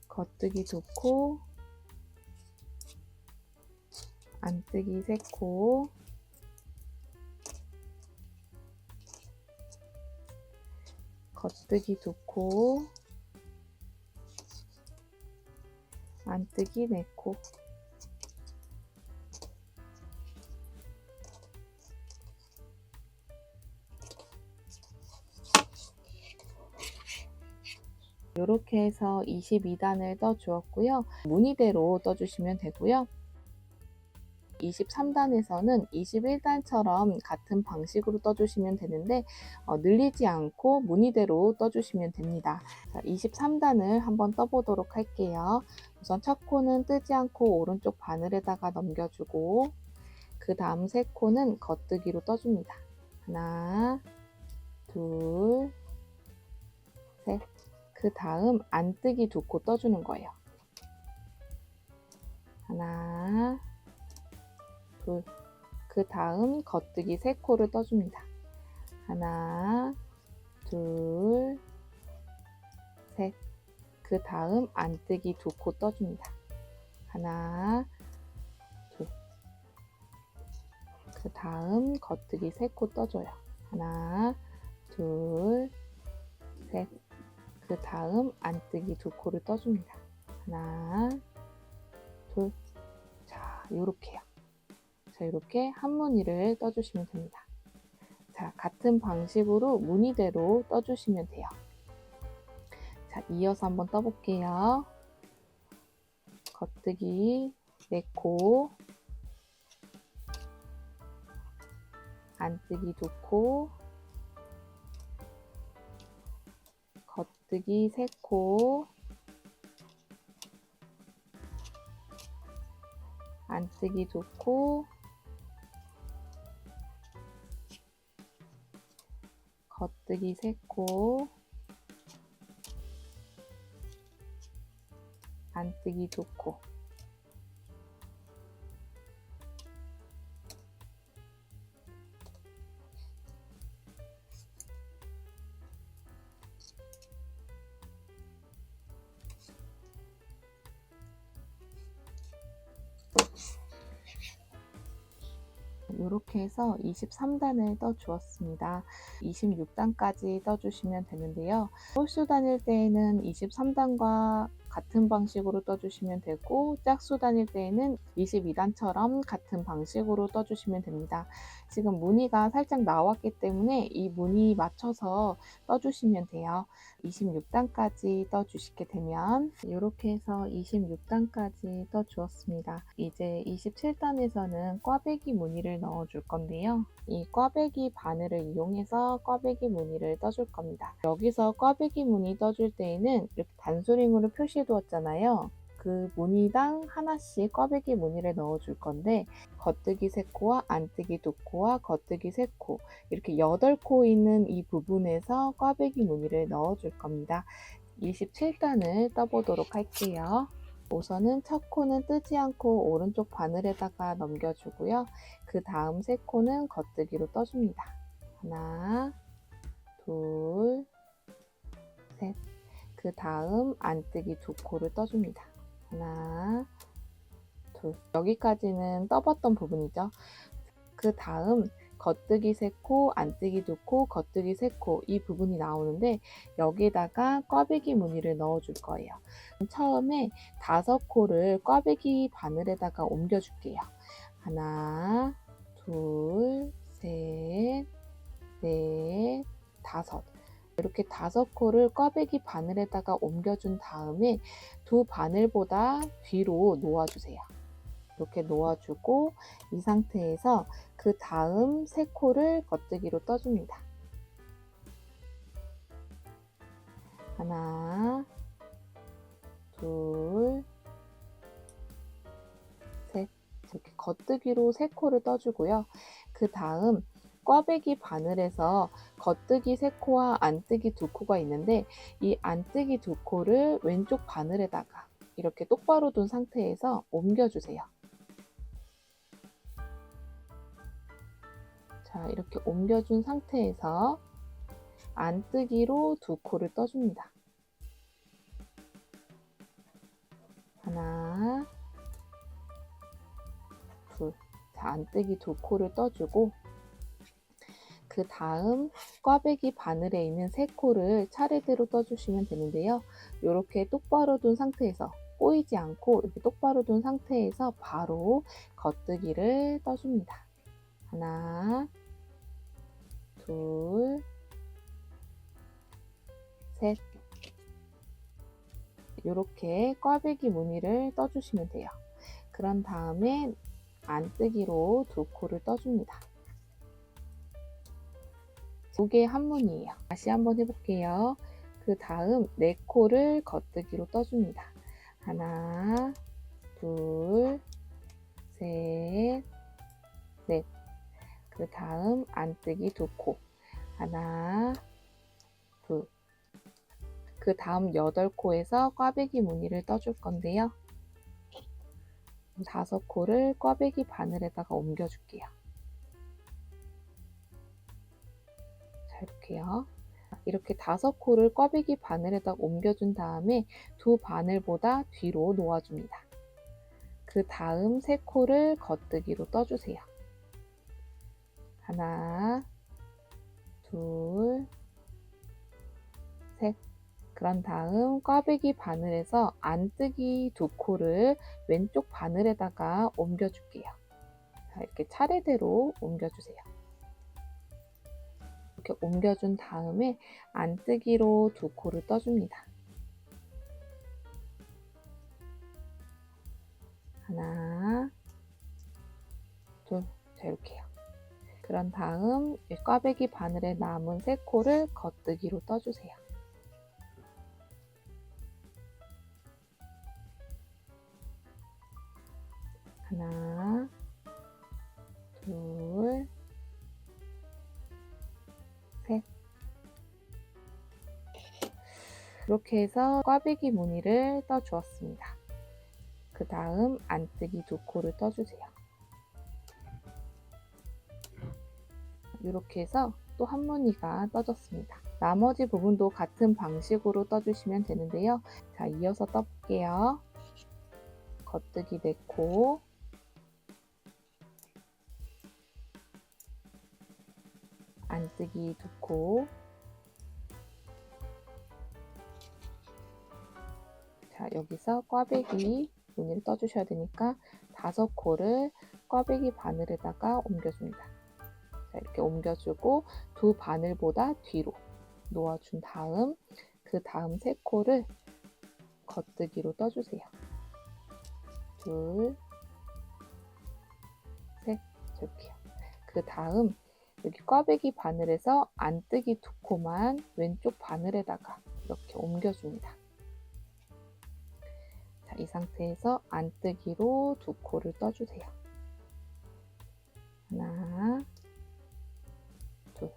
겉뜨기 2코, 안뜨기 3코, 겉뜨기 2코, 안뜨기 4코, 이렇게 해서 22단을 떠주었고요. 무늬대로 떠주시면 되고요. 23단에서는 21단처럼 같은 방식으로 떠주시면 되는데, 늘리지 않고 무늬대로 떠주시면 됩니다. 자, 23단을 한번 떠보도록 할게요. 우선 첫 코는 뜨지 않고 오른쪽 바늘에다가 넘겨주고, 그 다음 세 코는 겉뜨기로 떠줍니다. 하나, 둘, 셋. 그 다음 안뜨기 2코 떠주는 거예요. 하나, 둘. 그 다음 겉뜨기 3코를 떠줍니다. 하나, 둘, 셋. 그 다음 안뜨기 2코 떠줍니다. 하나, 둘. 그 다음 겉뜨기 3코 떠줘요. 하나, 둘, 셋. 그 그 다음 안뜨기 두 코를 떠줍니다. 하나, 둘. 자, 요렇게요. 자, 이렇게 한 무늬를 떠주시면 됩니다. 자, 같은 방식으로 무늬대로 떠주시면 돼요. 자, 이어서 한번 떠볼게요. 겉뜨기 4코, 안뜨기 2코, 겉뜨기 3코, 안뜨기 2코, 겉뜨기 3코, 안뜨기 2코. 이렇게 해서 23단을 떠 주었습니다. 26단까지 떠주시면 되는데요. 홀수 다닐 때에는 23단과 같은 방식으로 떠주시면 되고, 짝수 다닐 때에는 22단처럼 같은 방식으로 떠주시면 됩니다. 지금 무늬가 살짝 나왔기 때문에 이 무늬 맞춰서 떠주시면 돼요. 26단까지 떠주시게 되면 이렇게 해서 26단까지 떠주었습니다. 이제 27단에서는 꽈배기 무늬를 넣어줄 건데요. 이 꽈배기 바늘을 이용해서 꽈배기 무늬를 떠줄 겁니다. 여기서 꽈배기 무늬 떠줄 때에는 이렇게 단수링으로 표시해 두었잖아요. 그 무늬당 하나씩 꽈배기 무늬를 넣어줄 건데, 겉뜨기 3코와 안뜨기 2코와 겉뜨기 3코, 이렇게 8코 있는 이 부분에서 꽈배기 무늬를 넣어줄 겁니다. 27단을 떠보도록 할게요. 우선은 첫 코는 뜨지 않고 오른쪽 바늘에다가 넘겨주고요. 그 다음 3코는 겉뜨기로 떠줍니다. 하나, 둘, 셋. 그 다음 안뜨기 2코를 떠줍니다. 하나, 둘. 여기까지는 떠봤던 부분이죠. 그 다음 겉뜨기 3코, 안뜨기 2코, 겉뜨기 3코, 이 부분이 나오는데 여기다가 꽈배기 무늬를 넣어줄 거예요. 처음에 5코를 꽈배기 바늘에다가 옮겨줄게요. 하나, 둘, 셋, 넷, 5. 이렇게 5코를 꽈배기 바늘에다가 옮겨준 다음에 두 바늘보다 뒤로 놓아주세요. 이렇게 놓아주고 이 상태에서 그 다음 3코를 겉뜨기로 떠줍니다. 하나, 둘, 셋. 이렇게 겉뜨기로 3코를 떠주고요. 그 다음 꽈배기 바늘에서 겉뜨기 3코와 안뜨기 2코가 있는데, 이 안뜨기 2코를 왼쪽 바늘에다가 이렇게 똑바로 둔 상태에서 옮겨주세요. 자, 이렇게 옮겨준 상태에서 안뜨기로 2코를 떠줍니다. 하나, 둘. 자, 안뜨기 2코를 떠주고 그 다음 꽈배기 바늘에 있는 3코를 차례대로 떠주시면 되는데요. 이렇게 똑바로 둔 상태에서 꼬이지 않고 이렇게 똑바로 둔 상태에서 바로 겉뜨기를 떠줍니다. 하나, 둘, 셋. 이렇게 꽈배기 무늬를 떠주시면 돼요. 그런 다음에 안뜨기로 2코를 떠줍니다. 2개 한 무늬예요. 다시 한번 해볼게요. 그 다음 4코를 겉뜨기로 떠줍니다. 하나, 둘, 셋, 넷. 그 다음 안뜨기 2코. 하나, 둘. 그 다음 8코에서 꽈배기 무늬를 떠줄 건데요. 5코를 꽈배기 바늘에다가 옮겨줄게요. 자, 이렇게요. 이렇게 5코를 꽈배기 바늘에다가 옮겨준 다음에 두 바늘보다 뒤로 놓아줍니다. 그 다음 3코를 겉뜨기로 떠주세요. 하나, 둘, 셋. 그런 다음 꽈배기 바늘에서 안뜨기 두 코를 왼쪽 바늘에다가 옮겨줄게요. 자, 이렇게 차례대로 옮겨주세요. 이렇게 옮겨준 다음에 안뜨기로 두 코를 떠줍니다. 하나, 둘, 자, 이렇게요. 그런 다음 이 꽈배기 바늘에 남은 세 코를 겉뜨기로 떠주세요. 하나, 둘, 셋. 이렇게 해서 꽈배기 무늬를 떠주었습니다. 그 다음 안뜨기 두 코를 떠주세요. 이렇게 해서 또 한 무늬가 떠졌습니다. 나머지 부분도 같은 방식으로 떠주시면 되는데요. 자, 이어서 떠볼게요. 겉뜨기 4코, 안뜨기 2코, 자, 여기서 꽈배기 무늬를 떠주셔야 되니까 5코를 꽈배기 바늘에다가 옮겨줍니다. 자, 이렇게 옮겨주고 두 바늘보다 뒤로 놓아준 다음 그 다음 3코를 겉뜨기로 떠주세요. 둘, 셋, 이렇게요. 그 다음 여기 꽈배기 바늘에서 안뜨기 2코만 왼쪽 바늘에다가 이렇게 옮겨줍니다. 자, 이 상태에서 안뜨기로 2코를 떠주세요. 하나, 둘.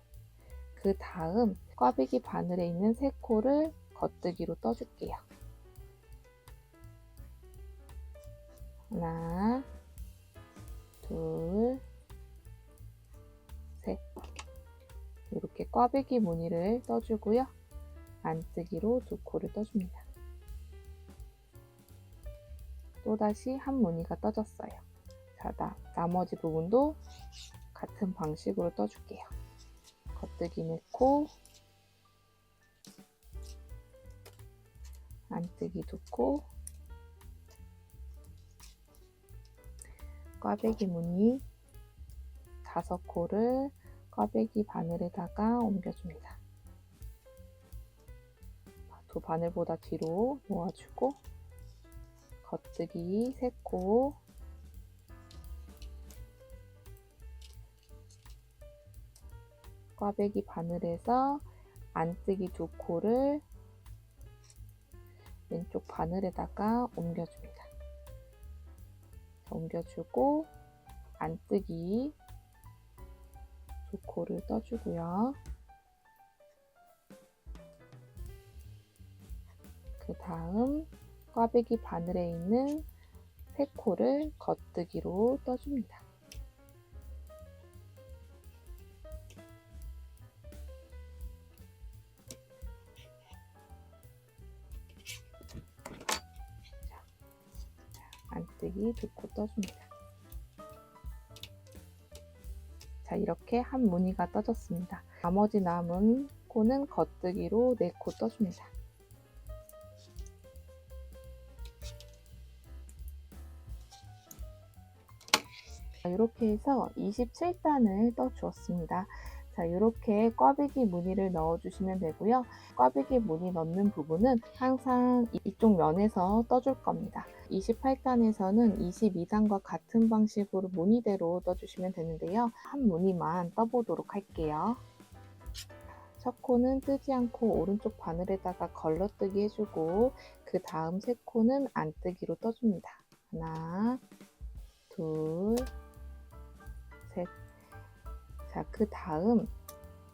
그 다음 꽈배기 바늘에 있는 3코를 겉뜨기로 떠줄게요. 하나, 둘, 셋. 이렇게 꽈배기 무늬를 떠주고요. 안뜨기로 2코를 떠줍니다. 또다시 한 무늬가 떠졌어요. 자, 나머지 부분도 같은 방식으로 떠줄게요. 겉뜨기 4코, 안뜨기 2코, 꽈배기 무늬 5코를 꽈배기 바늘에다가 옮겨줍니다. 두 바늘보다 뒤로 놓아주고 겉뜨기 3코, 꽈배기 바늘에서 안뜨기 2코를 왼쪽 바늘에다가 옮겨줍니다. 옮겨주고 안뜨기 2코를 떠주고요. 그 다음 꽈배기 바늘에 있는 3코를 겉뜨기로 떠줍니다. 안뜨기 2코 떠줍니다. 자, 이렇게 한 무늬가 떠졌습니다. 나머지 남은 코는 겉뜨기로 4코 떠줍니다. 이렇게 해서 27단을 떠주었습니다. 자, 이렇게 꽈배기 무늬를 넣어주시면 되고요. 꽈배기 무늬 넣는 부분은 항상 이쪽 면에서 떠줄 겁니다. 28단에서는 22단과 같은 방식으로 무늬대로 떠주시면 되는데요. 한 무늬만 떠보도록 할게요. 첫 코는 뜨지 않고 오른쪽 바늘에다가 걸러뜨기 해주고 그 다음 3코는 안뜨기로 떠줍니다. 하나, 둘, 셋. 자, 그 다음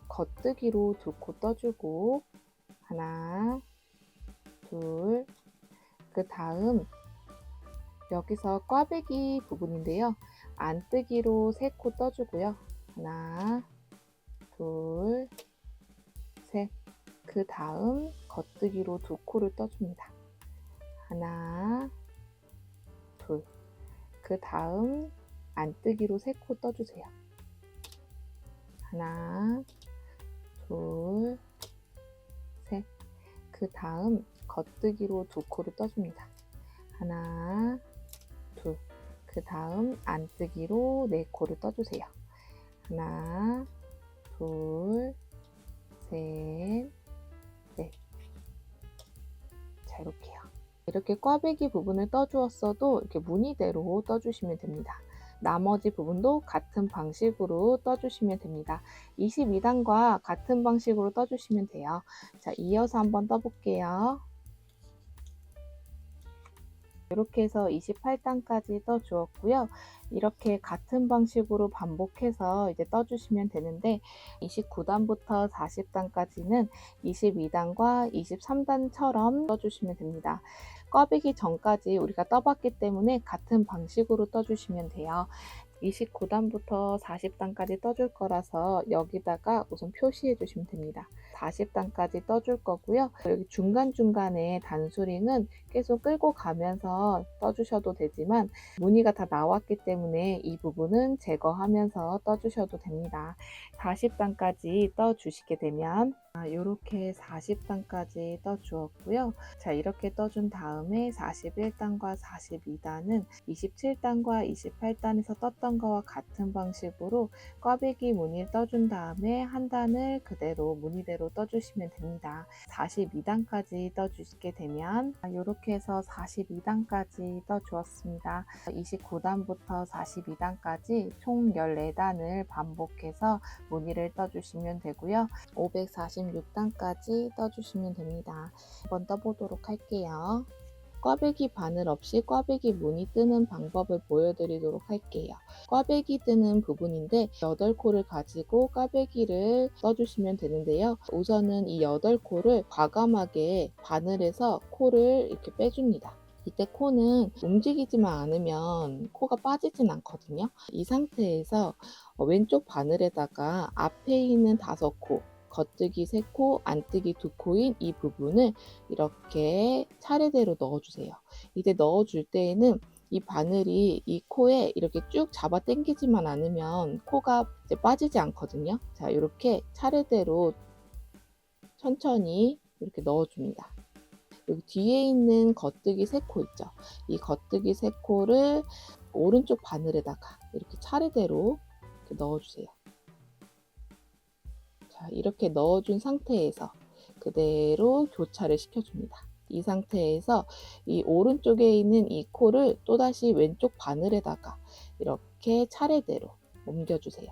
겉뜨기로 2코 떠주고 하나, 둘. 그 다음 여기서 꽈배기 부분인데요. 안뜨기로 3코 떠주고요. 하나, 둘, 셋. 그 다음 겉뜨기로 2코를 떠줍니다. 하나, 둘. 그 다음 안뜨기로 3코 떠주세요. 하나, 둘, 셋. 그 그 다음 겉뜨기로 두 코를 떠줍니다. 하나, 둘. 그 다음 안뜨기로 네 코를 떠주세요. 하나, 둘, 셋, 넷. 자, 이렇게요. 이렇게 꽈배기 부분을 떠주었어도 이렇게 무늬대로 떠주시면 됩니다. 나머지 부분도 같은 방식으로 떠주시면 됩니다. 22단과 같은 방식으로 떠주시면 돼요. 자, 이어서 한번 떠볼게요. 이렇게 해서 28단까지 떠주었고요. 이렇게 같은 방식으로 반복해서 이제 떠주시면 되는데 29단부터 40단까지는 22단과 23단처럼 떠주시면 됩니다. 꽈배기 전까지 우리가 떠봤기 때문에 같은 방식으로 떠주시면 돼요. 29단부터 40단까지 떠줄 거라서 여기다가 우선 표시해 주시면 됩니다. 40단까지 떠줄 거고요. 여기 중간중간에 단수링은 계속 끌고 가면서 떠주셔도 되지만 무늬가 다 나왔기 때문에 이 부분은 제거하면서 떠주셔도 됩니다. 40단까지 떠주시게 되면 이렇게 40단까지 떠주었고요. 자, 이렇게 떠준 다음에 41단과 42단은 27단과 28단에서 떴던 거와 같은 방식으로 꽈배기 무늬를 떠준 다음에 한 단을 그대로 무늬대로 떠주시면 됩니다. 42단까지 떠주시게 되면 이렇게 해서 42단까지 떠주었습니다. 29단부터 42단까지 총 14단을 반복해서 무늬를 떠주시면 되고요. 546단까지 떠주시면 됩니다. 한번 떠보도록 할게요. 꽈배기 바늘 없이 꽈배기 무늬 뜨는 방법을 보여드리도록 할게요. 꽈배기 뜨는 부분인데 8코를 가지고 꽈배기를 떠주시면 되는데요. 우선은 이 8코를 과감하게 바늘에서 코를 이렇게 빼줍니다. 이때 코는 움직이지만 않으면 코가 빠지진 않거든요. 이 상태에서 왼쪽 바늘에다가 앞에 있는 5코, 겉뜨기 3코, 안뜨기 2코인 이 부분을 이렇게 차례대로 넣어주세요. 이때 넣어줄 때에는 이 바늘이 이 코에 이렇게 쭉 잡아 당기지만 않으면 코가 이제 빠지지 않거든요. 자, 이렇게 차례대로 천천히 이렇게 넣어줍니다. 여기 뒤에 있는 겉뜨기 3코 있죠. 이 겉뜨기 3코를 오른쪽 바늘에다가 이렇게 차례대로 이렇게 넣어주세요. 자, 이렇게 넣어준 상태에서 그대로 교차를 시켜줍니다. 이 상태에서 이 오른쪽에 있는 이 코를 또다시 왼쪽 바늘에다가 이렇게 차례대로 옮겨주세요.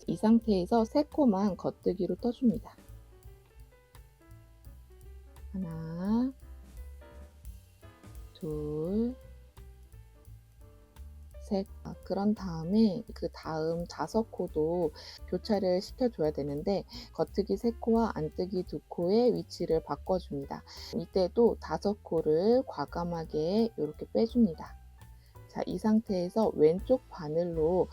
이 상태에서 3코만 겉뜨기로 떠줍니다. 하나, 둘, 셋. 그런 다음에 그 다음 5코도 교차를 시켜줘야 되는데 겉뜨기 3코와 안뜨기 2코의 위치를 바꿔줍니다. 이때도 5코를 과감하게 이렇게 빼줍니다. 자, 이 상태에서 왼쪽 바늘로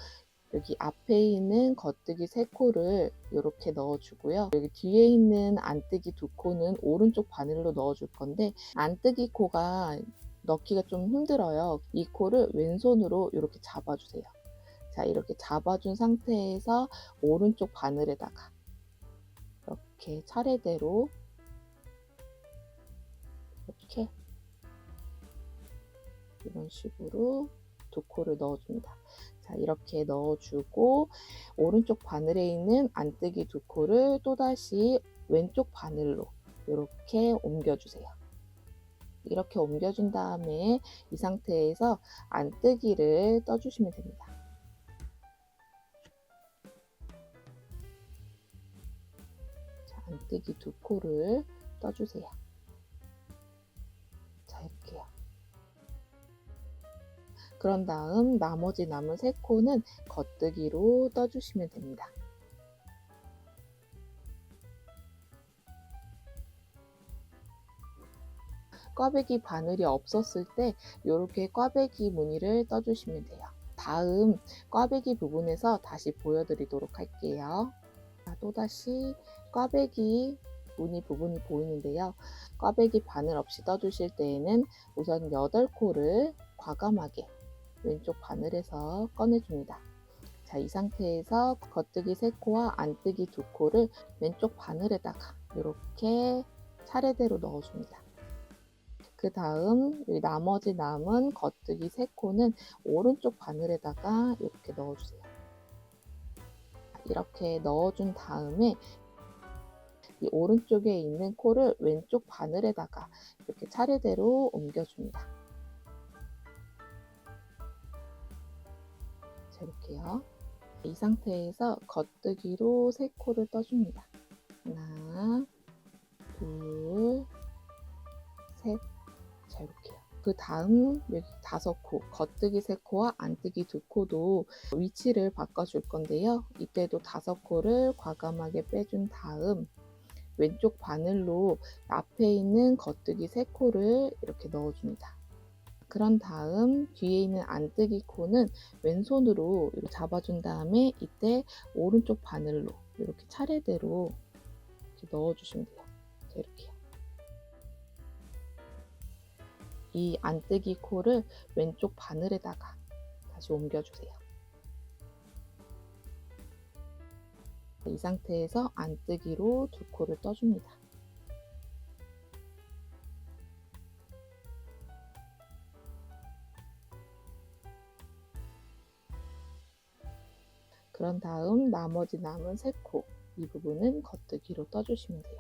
여기 앞에 있는 겉뜨기 3코를 이렇게 넣어주고요. 여기 뒤에 있는 안뜨기 2코는 오른쪽 바늘로 넣어줄 건데 안뜨기 코가 넣기가 좀 힘들어요. 이 코를 왼손으로 이렇게 잡아주세요. 자, 이렇게 잡아준 상태에서 오른쪽 바늘에다가 이렇게 차례대로 이렇게 이런 식으로 2코를 넣어줍니다. 자, 이렇게 넣어주고 오른쪽 바늘에 있는 안뜨기 2코를 또다시 왼쪽 바늘로 이렇게 옮겨주세요. 이렇게 옮겨준 다음에 이 상태에서 안뜨기를 떠주시면 됩니다. 자, 안뜨기 2코를 떠주세요. 자, 이렇게요. 그런 다음 나머지 남은 3코는 겉뜨기로 떠주시면 됩니다. 꽈배기 바늘이 없었을 때 이렇게 꽈배기 무늬를 떠주시면 돼요. 다음 꽈배기 부분에서 다시 보여드리도록 할게요. 또다시 꽈배기 무늬 부분이 보이는데요. 꽈배기 바늘 없이 떠주실 때에는 우선 8코를 과감하게 왼쪽 바늘에서 꺼내줍니다. 자, 이 상태에서 겉뜨기 3코와 안뜨기 2코를 왼쪽 바늘에다가 이렇게 차례대로 넣어줍니다. 그 다음 나머지 남은 겉뜨기 3코는 오른쪽 바늘에다가 이렇게 넣어주세요. 이렇게 넣어준 다음에 이 오른쪽에 있는 코를 왼쪽 바늘에다가 이렇게 차례대로 옮겨줍니다. 자, 이렇게요. 이 상태에서 겉뜨기로 3코를 떠줍니다. 하나, 둘, 셋. 자, 이렇게요. 그 다음 여기 5코, 겉뜨기 3코와 안뜨기 2코도 위치를 바꿔줄 건데요. 이때도 5코를 과감하게 빼준 다음 왼쪽 바늘로 앞에 있는 겉뜨기 3코를 이렇게 넣어줍니다. 그런 다음 뒤에 있는 안뜨기 코는 왼손으로 이렇게 잡아준 다음에 이때 오른쪽 바늘로 이렇게 차례대로 이렇게 넣어주시면 돼요. 자, 이렇게요. 이 안뜨기 코를 왼쪽 바늘에다가 다시 옮겨주세요. 이 상태에서 안뜨기로 2코를 떠줍니다. 그런 다음 나머지 남은 3코, 이 부분은 겉뜨기로 떠주시면 돼요.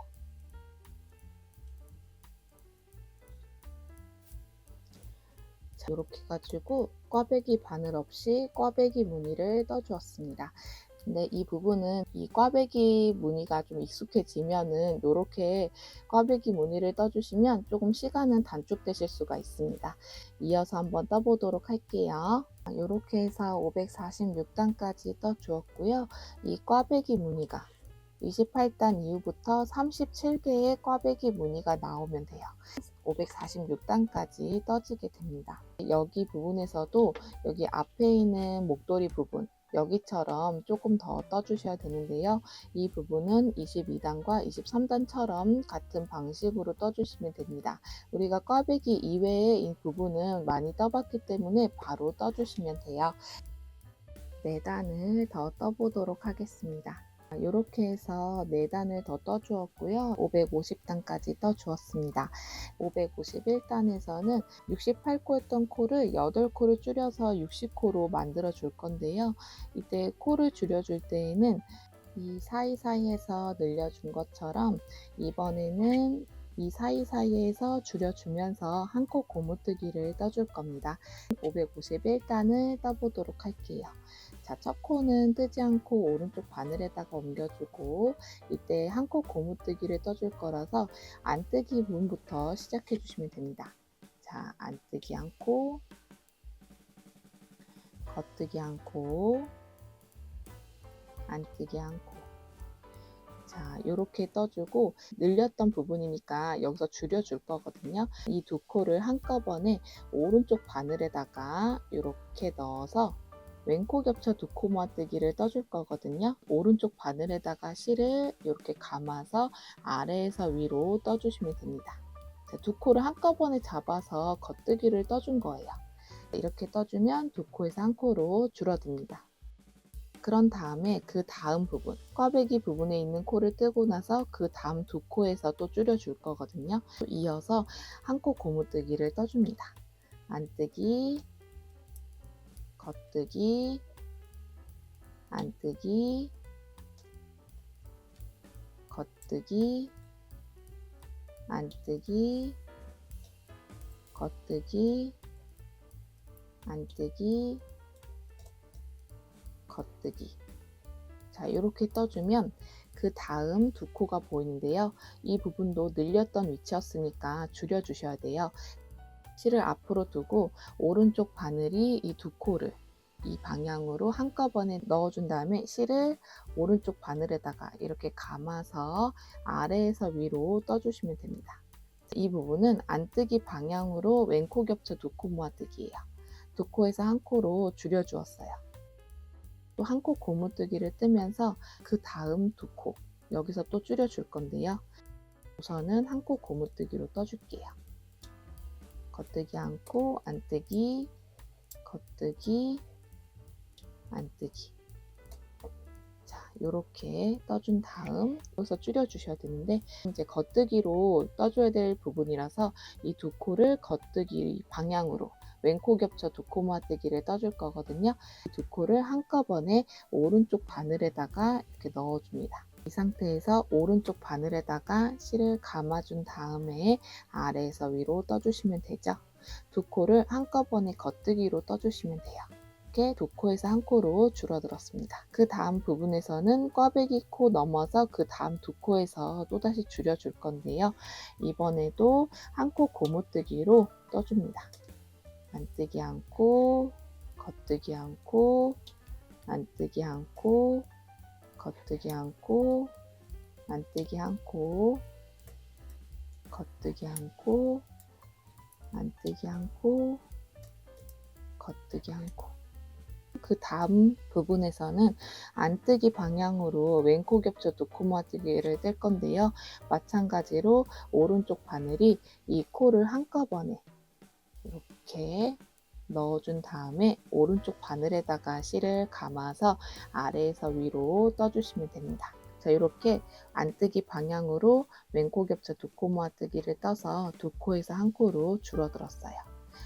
자, 이렇게 해가지고 꽈배기 바늘 없이 꽈배기 무늬를 떠주었습니다. 근데 이 부분은 이 꽈배기 무늬가 좀 익숙해지면은 이렇게 꽈배기 무늬를 떠주시면 조금 시간은 단축되실 수가 있습니다. 이어서 한번 떠보도록 할게요. 이렇게 해서 546단까지 떠주었고요. 이 꽈배기 무늬가 28단 이후부터 37개의 꽈배기 무늬가 나오면 돼요. 546단까지 떠지게 됩니다. 여기 부분에서도 여기 앞에 있는 목도리 부분, 여기처럼 조금 더 떠주셔야 되는데요. 이 부분은 22단과 23단처럼 같은 방식으로 떠주시면 됩니다. 우리가 꽈배기 이외의 이 부분은 많이 떠봤기 때문에 바로 떠주시면 돼요. 4단을 더 떠보도록 하겠습니다. 이렇게 해서 4단을 더 떠주었고요. 550단까지 떠주었습니다. 551단에서는 68코였던 코를 8코를 줄여서 60코로 만들어 줄 건데요. 이때 코를 줄여줄 때에는 이 사이사이에서 늘려준 것처럼 이번에는 이 사이사이에서 줄여주면서 한 코 고무뜨기를 떠줄 겁니다. 551단을 떠보도록 할게요. 자, 첫 코는 뜨지 않고 오른쪽 바늘에다가 옮겨주고 이때 한 코 고무뜨기를 떠줄 거라서 안뜨기 부분부터 시작해 주시면 됩니다. 자, 안뜨기 한 코, 겉뜨기 한 코, 안뜨기 한 코. 자, 이렇게 떠주고 늘렸던 부분이니까 여기서 줄여줄 거거든요. 이 2코를 한꺼번에 오른쪽 바늘에다가 이렇게 넣어서 왼코 겹쳐 2코 모아뜨기를 떠줄 거거든요. 오른쪽 바늘에다가 실을 이렇게 감아서 아래에서 위로 떠주시면 됩니다. 자, 2코를 한꺼번에 잡아서 겉뜨기를 떠준 거예요. 이렇게 떠주면 2코에서 1코로 줄어듭니다. 그런 다음에 그 다음 부분, 꽈배기 부분에 있는 코를 뜨고 나서 그 다음 2코에서 또 줄여줄 거거든요. 이어서 한 코 고무뜨기를 떠줍니다. 안뜨기, 겉뜨기, 안뜨기, 겉뜨기, 안뜨기, 겉뜨기, 안뜨기, 겉뜨기. 자, 이렇게 떠주면 그 다음 2코가 보이는데요. 이 부분도 늘렸던 위치였으니까 줄여주셔야 돼요. 실을 앞으로 두고 오른쪽 바늘이 이 2코를 이 방향으로 한꺼번에 넣어준 다음에 실을 오른쪽 바늘에다가 이렇게 감아서 아래에서 위로 떠주시면 됩니다. 이 부분은 안뜨기 방향으로 왼코 겹쳐 2코 모아뜨기예요. 2코에서 1코로 줄여주었어요. 또 한 코 고무뜨기를 뜨면서 그 다음 2코 여기서 또 줄여줄 건데요. 우선은 한 코 고무뜨기로 떠줄게요. 겉뜨기 한 코, 안뜨기, 겉뜨기, 안뜨기. 이렇게 떠준 다음 여기서 줄여주셔야 되는데 이제 겉뜨기로 떠줘야 될 부분이라서 이 두 코를 겉뜨기 방향으로 왼코 겹쳐 두 코 모아뜨기를 떠줄 거거든요. 두 코를 한꺼번에 오른쪽 바늘에다가 이렇게 넣어줍니다. 이 상태에서 오른쪽 바늘에다가 실을 감아준 다음에 아래에서 위로 떠주시면 되죠. 두 코를 한꺼번에 겉뜨기로 떠주시면 돼요. 이렇게 두 코에서 한 코로 줄어들었습니다. 그 다음 부분에서는 꽈배기 코 넘어서 그 다음 두 코에서 또다시 줄여줄 건데요. 이번에도 한 코 고무뜨기로 떠줍니다. 안뜨기 한 코, 겉뜨기 한 코, 안뜨기 한 코, 겉뜨기 한 코, 안뜨기 한 코, 겉뜨기 한 코, 안뜨기 한 코, 겉뜨기 한 코. 그 다음 부분에서는 안뜨기 방향으로 왼코 겹쳐 두 코 모아뜨기를 뗄 건데요. 마찬가지로 오른쪽 바늘이 이 코를 한꺼번에 이렇게 넣어준 다음에 오른쪽 바늘에다가 실을 감아서 아래에서 위로 떠주시면 됩니다. 자, 이렇게 안뜨기 방향으로 왼코 겹쳐 두 코 모아뜨기를 떠서 두 코에서 한 코로 줄어들었어요.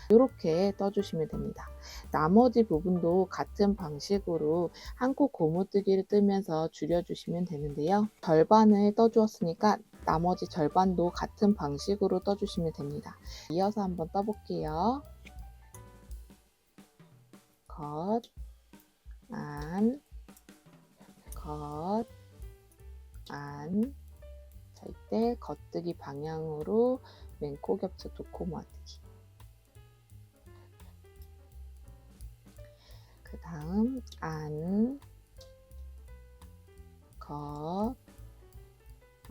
이렇게 떠주시면 됩니다. 나머지 부분도 같은 방식으로 한 코 고무뜨기를 뜨면서 줄여주시면 되는데요. 절반을 떠주었으니까 나머지 절반도 같은 방식으로 떠주시면 됩니다. 이어서 한번 떠볼게요. 겉, 안, 겉, 안. 자, 이때 겉뜨기 방향으로 왼코 겹쳐 두 코 모아뜨기. 그 다음 안, 겉,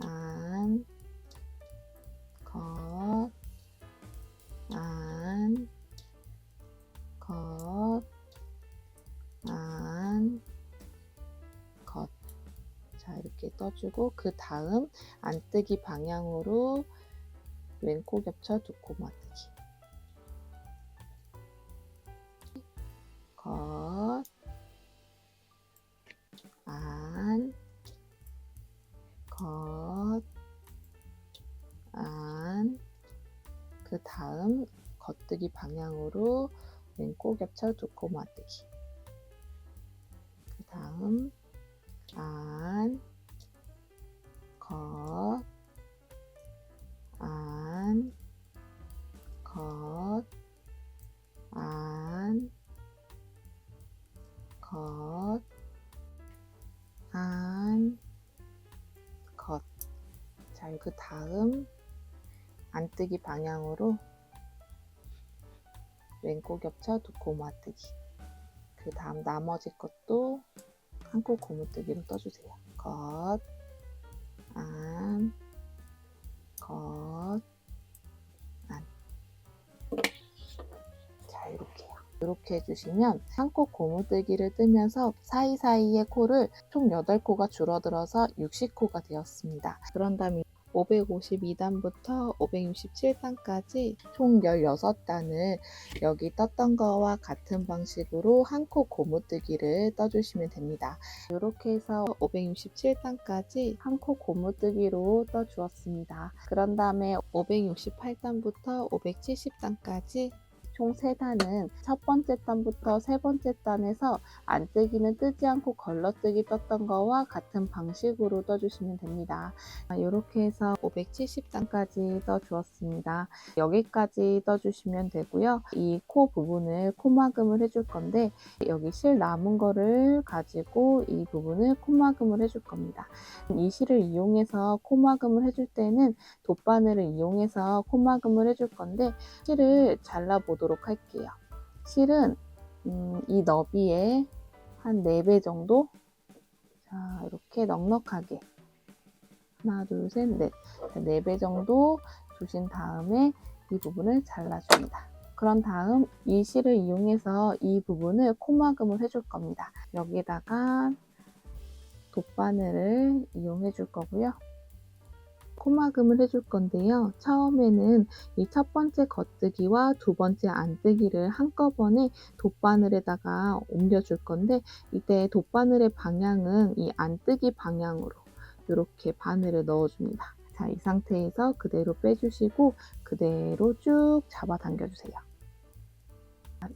안, 겉, 안, 겉, 안, 겉. 자, 이렇게 떠주고 그 다음 안뜨기 방향으로 왼코 겹쳐 두 코 모아뜨기. 겉, 안, 겉, 안. 그 다음 겉뜨기 방향으로 왼코 겹쳐 두 코 모아뜨기. 그 다음 안, 겉, 안, 겉, 안, 겉, 안, 겉. 자, 그 다음 안뜨기 방향으로 왼코 겹쳐 두 코 모아뜨기. 그 다음 나머지 것도 한 코 고무뜨기로 떠주세요. 겉, 안, 겉, 안. 자, 이렇게요. 이렇게 해주시면 한 코 고무뜨기를 뜨면서 사이사이의 코를 총 8코가 줄어들어서 60코가 되었습니다. 그런 다음에 552단부터 567단까지 총 16단을 여기 떴던 거와 같은 방식으로 한 코 고무뜨기를 떠주시면 됩니다. 이렇게 해서 567단까지 한 코 고무뜨기로 떠주었습니다. 그런 다음에 568단부터 570단까지 총 3단은 첫 번째 단부터 세 번째 단에서 안뜨기는 뜨지 않고 걸러뜨기 떴던 거와 같은 방식으로 떠주시면 됩니다. 이렇게 해서 570단까지 떠주었습니다. 여기까지 떠주시면 되고요. 이 코 부분을 코막음을 해줄 건데 여기 실 남은 거를 가지고 이 부분을 코막음을 해줄 겁니다. 이 실을 이용해서 코막음을 해줄 때는 돗바늘을 이용해서 코막음을 해줄 건데 실을 잘라보도록 할게요. 실은 이 너비에 한 4배 정도, 자, 이렇게 넉넉하게 하나, 둘, 셋, 넷. 4배 정도 주신 다음에 이 부분을 잘라줍니다. 그런 다음 이 실을 이용해서 이 부분을 코막음을 해줄 겁니다. 여기다가 돗바늘을 이용해 줄 거고요. 코막음을 해줄 건데요. 처음에는 이 첫 번째 겉뜨기와 두 번째 안뜨기를 한꺼번에 돗바늘에다가 옮겨줄 건데, 이때 돗바늘의 방향은 이 안뜨기 방향으로 이렇게 바늘을 넣어줍니다. 자, 이 상태에서 그대로 빼주시고 그대로 쭉 잡아 당겨주세요.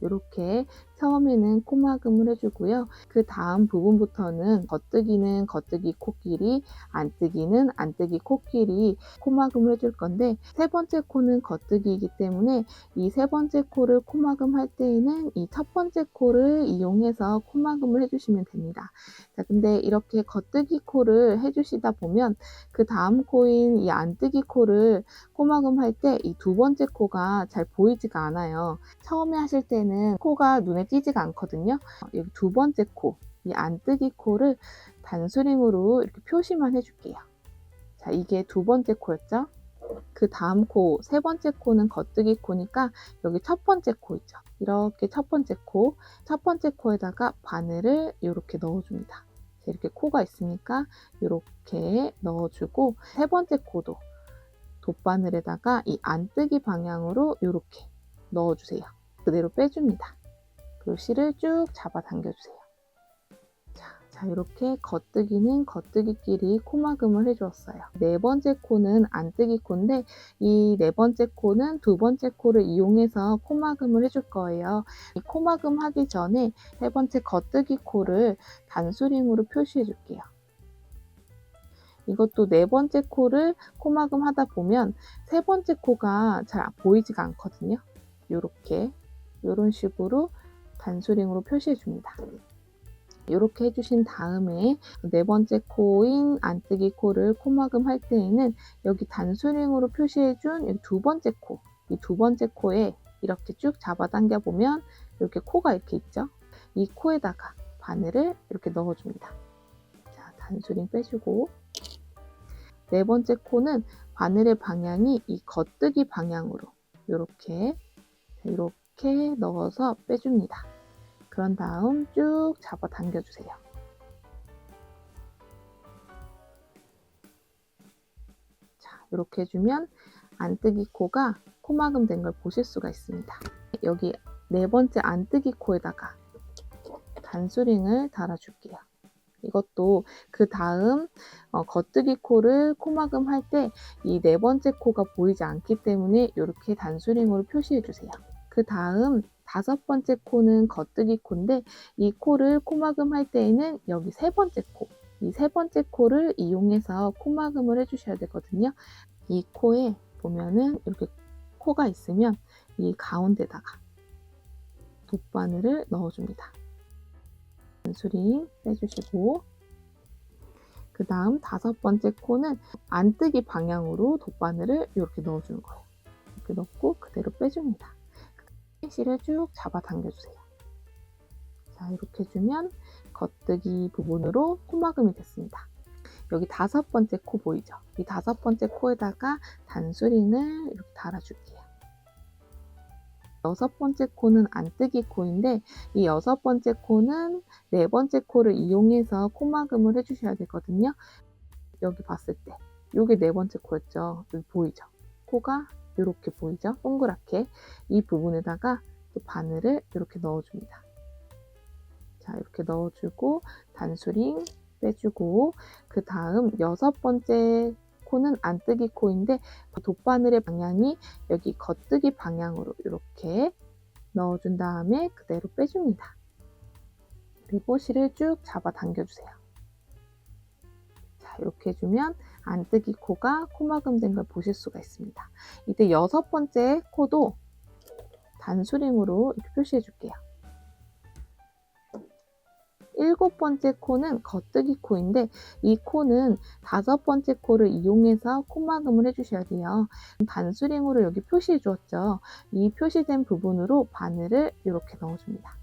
이렇게 처음에는 코막음을 해주고요. 그 다음 부분부터는 겉뜨기는 겉뜨기 코끼리, 안뜨기는 안뜨기 코끼리 코막음을 해줄 건데, 세 번째 코는 겉뜨기이기 때문에 이 세 번째 코를 코막음 할 때에는 이 첫 번째 코를 이용해서 코막음을 해주시면 됩니다. 자, 근데 이렇게 겉뜨기 코를 해주시다 보면 그 다음 코인 이 안뜨기 코를 코막음 할 때 이 두 번째 코가 잘 보이지가 않아요. 처음에 하실 때는 코가 눈에 띄지가 않거든요. 여기 두 번째 코, 이 안뜨기 코를 단수링으로 이렇게 표시만 해줄게요. 자, 이게 두 번째 코였죠? 그 다음 코, 세 번째 코는 겉뜨기 코니까 여기 첫 번째 코 있죠? 이렇게 첫 번째 코에다가 바늘을 이렇게 넣어줍니다. 이렇게 코가 있으니까 이렇게 넣어주고, 세 번째 코도 돗바늘에다가 이 안뜨기 방향으로 이렇게 넣어주세요. 그대로 빼줍니다. 그리고 실을 쭉 잡아 당겨주세요. 자, 이렇게 겉뜨기는 겉뜨기끼리 코막음을 해주었어요. 네 번째 코는 안뜨기 코인데, 이 네 번째 코는 두 번째 코를 이용해서 코막음을 해줄 거예요. 이 코막음 하기 전에 세 번째 겉뜨기 코를 단수링으로 표시해 줄게요. 이것도 네 번째 코를 코막음 하다 보면 세 번째 코가 잘 보이지가 않거든요. 이런 식으로 단수링으로 표시해 줍니다. 이렇게 해주신 다음에 네 번째 코인 안뜨기 코를 코막음 할 때에는 여기 단수링으로 표시해준 두 번째 코, 이 두 번째 코에 이렇게 쭉 잡아당겨 보면 이렇게 코가 이렇게 있죠. 이 코에다가 바늘을 이렇게 넣어줍니다. 자, 단수링 빼주고, 네 번째 코는 바늘의 방향이 이 겉뜨기 방향으로 이렇게 넣어서 빼줍니다. 그런 다음 쭉 잡아 당겨주세요. 자, 이렇게 해주면 안뜨기 코가 코막음 된 걸 보실 수가 있습니다. 여기 네 번째 안뜨기 코에다가 단수링을 달아줄게요. 이것도 그 다음 겉뜨기 코를 코막음 할 때 이 네 번째 코가 보이지 않기 때문에 이렇게 단수링으로 표시해 주세요. 그 다음 다섯 번째 코는 겉뜨기 코인데, 이 코를 코막음 할 때에는 여기 세 번째 코, 이 세 번째 코를 이용해서 코막음을 해주셔야 되거든요. 이 코에 보면은 이렇게 코가 있으면 이 가운데다가 돗바늘을 넣어줍니다. 단수링 빼주시고, 그 다음 다섯 번째 코는 안뜨기 방향으로 돗바늘을 이렇게 넣어주는 거예요. 이렇게 넣고 그대로 빼줍니다. 실을 쭉 잡아 당겨주세요. 자, 이렇게 해주면 겉뜨기 부분으로 코막음이 됐습니다. 여기 다섯 번째 코 보이죠? 이 다섯 번째 코에다가 단수링을 이렇게 달아줄게요. 여섯 번째 코는 안뜨기 코인데, 이 여섯 번째 코는 네 번째 코를 이용해서 코막음을 해주셔야 되거든요. 여기 봤을 때 이게 네 번째 코였죠. 여기 보이죠? 코가 이렇게 보이죠? 동그랗게. 이 부분에다가 또 바늘을 이렇게 넣어줍니다. 자, 이렇게 넣어주고 단수링 빼주고, 그 다음 여섯 번째 코는 안뜨기 코인데, 돗바늘의 방향이 여기 겉뜨기 방향으로 이렇게 넣어준 다음에 그대로 빼줍니다. 그리고 실을 쭉 잡아 당겨주세요. 자, 이렇게 해주면 안뜨기 코가 코막음 된 걸 보실 수가 있습니다. 이때 여섯 번째 코도 단수링으로 이렇게 표시해 줄게요. 일곱 번째 코는 겉뜨기 코인데, 이 코는 다섯 번째 코를 이용해서 코막음을 해주셔야 돼요. 단수링으로 여기 표시해 주었죠. 이 표시된 부분으로 바늘을 이렇게 넣어줍니다.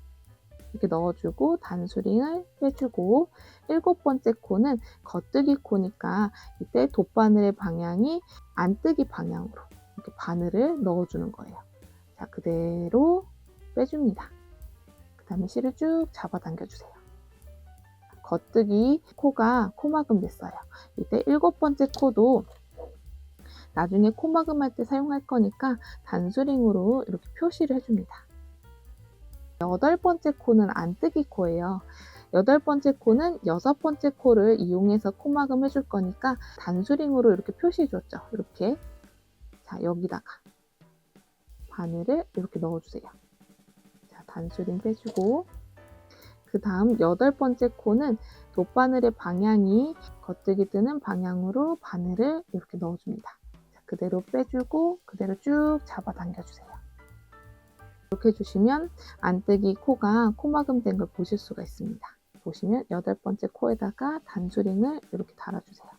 이렇게 넣어주고 단수링을 빼주고, 일곱 번째 코는 겉뜨기 코니까 이때 돗바늘의 방향이 안뜨기 방향으로 이렇게 바늘을 넣어주는 거예요. 자, 그대로 빼줍니다. 그 다음에 실을 쭉 잡아 당겨주세요. 겉뜨기 코가 코막음 됐어요. 이때 일곱 번째 코도 나중에 코막음 할 때 사용할 거니까 단수링으로 이렇게 표시를 해줍니다. 8번째 코는 안뜨기 코예요. 8번째 코는 6번째 코를 이용해서 코막음 해줄 거니까 단수링으로 이렇게 표시해 줬죠. 이렇게. 자, 여기다가 바늘을 이렇게 넣어주세요. 자, 단수링 빼주고, 그 다음 8번째 코는 돗바늘의 방향이 겉뜨기 뜨는 방향으로 바늘을 이렇게 넣어줍니다. 자, 그대로 빼주고 그대로 쭉 잡아 당겨주세요. 이렇게 해주시면 안뜨기 코가 코막음 된 걸 보실 수가 있습니다. 보시면 8번째 코에다가 단수링을 이렇게 달아주세요.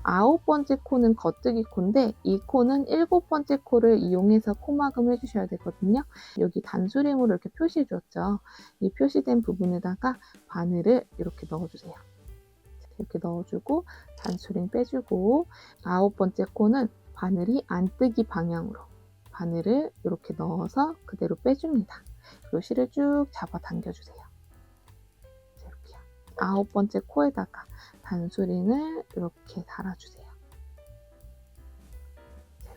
9번째 코는 겉뜨기 코인데 이 코는 7번째 코를 이용해서 코막음 해주셔야 되거든요. 여기 단수링으로 이렇게 표시해 줬죠. 이 표시된 부분에다가 바늘을 이렇게 넣어주세요. 이렇게 넣어주고 단수링 빼주고 9번째 코는 바늘이 안뜨기 방향으로 바늘을 이렇게 넣어서 그대로 빼줍니다. 그리고 실을 쭉 잡아 당겨주세요. 이렇게요. 9번째 코에다가 단수링을 이렇게 달아주세요.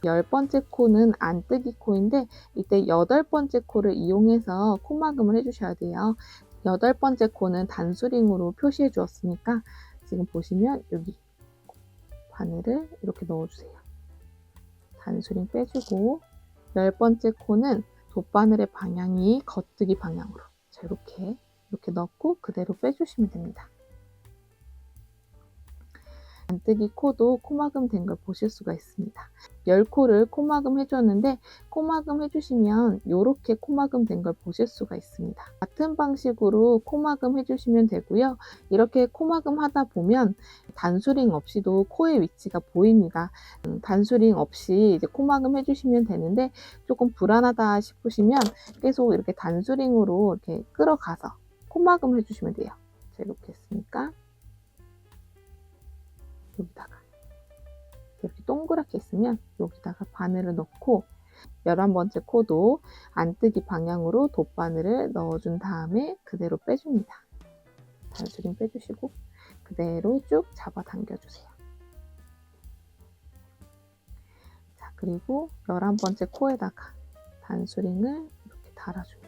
10번째 코는 안뜨기 코인데 이때 8번째 코를 이용해서 코막음을 해주셔야 돼요. 8번째 코는 단수링으로 표시해 주었으니까 지금 보시면 여기 바늘을 이렇게 넣어주세요. 단수링 빼주고 10번째 코는 돗바늘의 방향이 겉뜨기 방향으로 자, 이렇게 넣고 그대로 빼주시면 됩니다. 안뜨기 코도 코막음 된 걸 보실 수가 있습니다. 10코를 코막음 해줬는데 코막음 해주시면 이렇게 코막음 된 걸 보실 수가 있습니다. 같은 방식으로 코막음 해주시면 되고요. 이렇게 코막음 하다 보면 단수링 없이도 코의 위치가 보입니다. 단수링 없이 이제 코막음 해주시면 되는데 조금 불안하다 싶으시면 계속 이렇게 단수링으로 이렇게 끌어가서 코막음 해주시면 돼요. 자, 이렇게 했으니까 여기다가 이렇게 동그랗게 있으면 여기다가 바늘을 넣고 11번째 코도 안뜨기 방향으로 돗바늘을 넣어준 다음에 그대로 빼줍니다. 단수링 빼주시고 그대로 쭉 잡아 당겨주세요. 자, 그리고 11번째 코에다가 단수링을 이렇게 달아줍니다.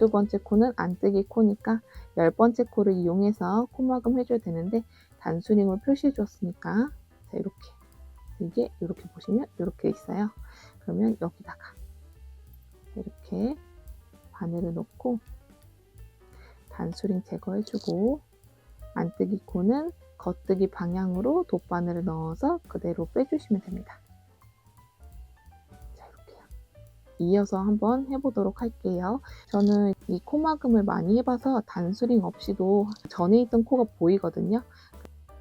12번째 코는 안뜨기 코니까 10번째 코를 이용해서 코막음 해줘야 되는데 단수링으로 표시해 줬으니까 자, 이게 이렇게 보시면 이렇게 있어요. 그러면 여기다가 이렇게 바늘을 넣고 단수링 제거해주고 안뜨기 코는 겉뜨기 방향으로 돗바늘을 넣어서 그대로 빼주시면 됩니다. 자, 이렇게요. 이어서 한번 해보도록 할게요. 저는 이 코막음을 많이 해봐서 단수링 없이도 전에 있던 코가 보이거든요.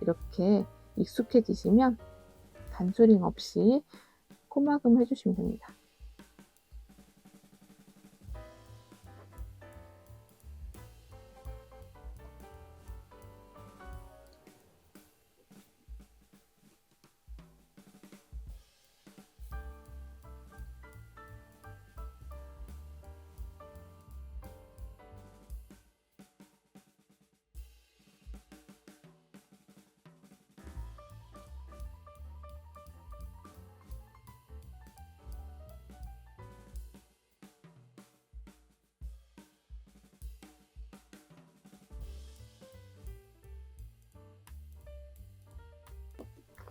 이렇게 익숙해지시면 단수링 없이 코막음 해주시면 됩니다.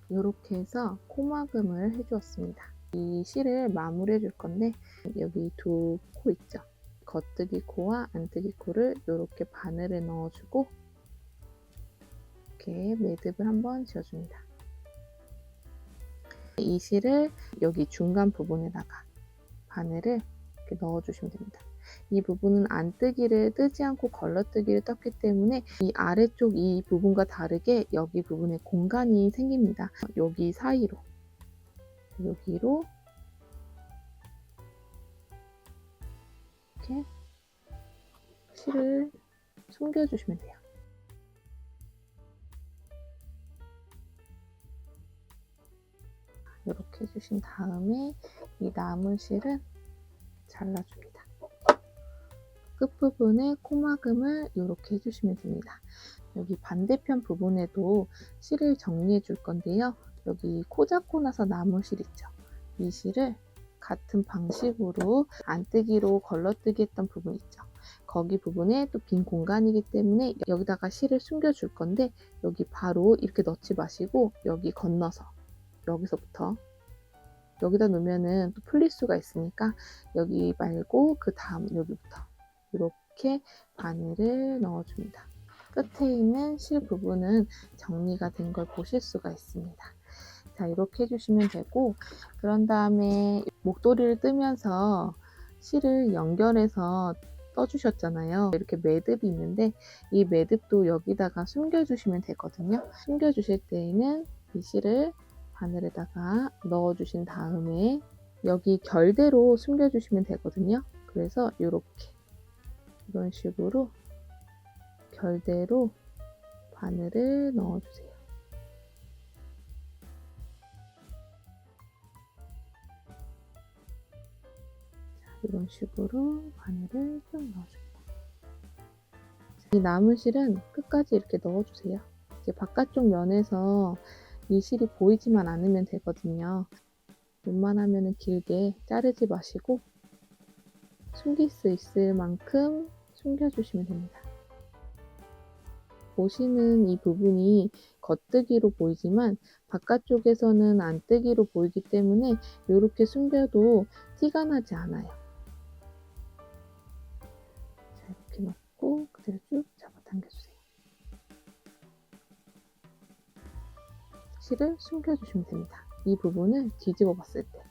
이렇게 해서 코막음을 해주었습니다. 이 실을 마무리해 줄 건데 여기 두 코 있죠? 겉뜨기 코와 안뜨기 코를 이렇게 바늘을 넣어주고 이렇게 매듭을 한번 지어줍니다. 이 실을 여기 중간 부분에다가 바늘을 이렇게 넣어주시면 됩니다. 이 부분은 안뜨기를 뜨지 않고 걸러뜨기를 떴기 때문에 이 아래쪽 이 부분과 다르게 여기 부분에 공간이 생깁니다. 여기 사이로 여기로 이렇게 실을 숨겨주시면 돼요. 이렇게 해주신 다음에 이 남은 실은 잘라줍니다. 끝부분에 코막음을 이렇게 해주시면 됩니다. 여기 반대편 부분에도 실을 정리해 줄 건데요. 여기 코 잡고 나서 남은 실 있죠. 이 실을 같은 방식으로 안뜨기로 걸러뜨기 했던 부분 있죠. 거기 부분에 또 빈 공간이기 때문에 여기다가 실을 숨겨줄 건데, 여기 바로 이렇게 넣지 마시고 여기 건너서 여기서부터 여기다 놓으면은 또 풀릴 수가 있으니까 여기 말고 그 다음 여기부터 이렇게 바늘을 넣어줍니다. 끝에 있는 실 부분은 정리가 된 걸 보실 수가 있습니다. 자, 이렇게 해주시면 되고, 그런 다음에 목도리를 뜨면서 실을 연결해서 떠주셨잖아요. 이렇게 매듭이 있는데 이 매듭도 여기다가 숨겨주시면 되거든요. 숨겨주실 때에는 이 실을 바늘에다가 넣어주신 다음에 여기 결대로 숨겨주시면 되거든요. 그래서 이런 식으로 결대로 바늘을 넣어주세요. 이런 식으로 바늘을 좀 넣어줍니다. 이 남은 실은 끝까지 이렇게 넣어주세요. 이제 바깥쪽 면에서 이 실이 보이지만 않으면 되거든요. 웬만하면 길게 자르지 마시고 숨길 수 있을 만큼 숨겨주시면 됩니다. 보시는 이 부분이 겉뜨기로 보이지만 바깥쪽에서는 안뜨기로 보이기 때문에 이렇게 숨겨도 티가 나지 않아요. 자, 이렇게 넣고 그대로 쭉 잡아당겨주세요. 실을 숨겨주시면 됩니다. 이 부분을 뒤집어 봤을 때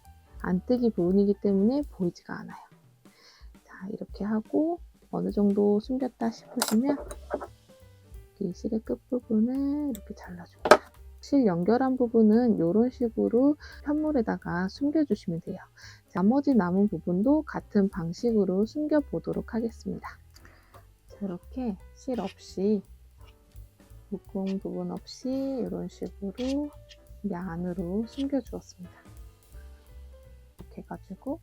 안뜨기 부분이기 때문에 보이지가 않아요. 자, 이렇게 하고 어느 정도 숨겼다 싶으시면 이 실의 끝부분을 이렇게 잘라줍니다. 실 연결한 부분은 이런 식으로 편물에다가 숨겨주시면 돼요. 나머지 남은 부분도 같은 방식으로 숨겨보도록 하겠습니다. 자, 이렇게 실 없이 묶은 부분 없이 이런 식으로 이 안으로 숨겨주었습니다. 이렇게 해가지고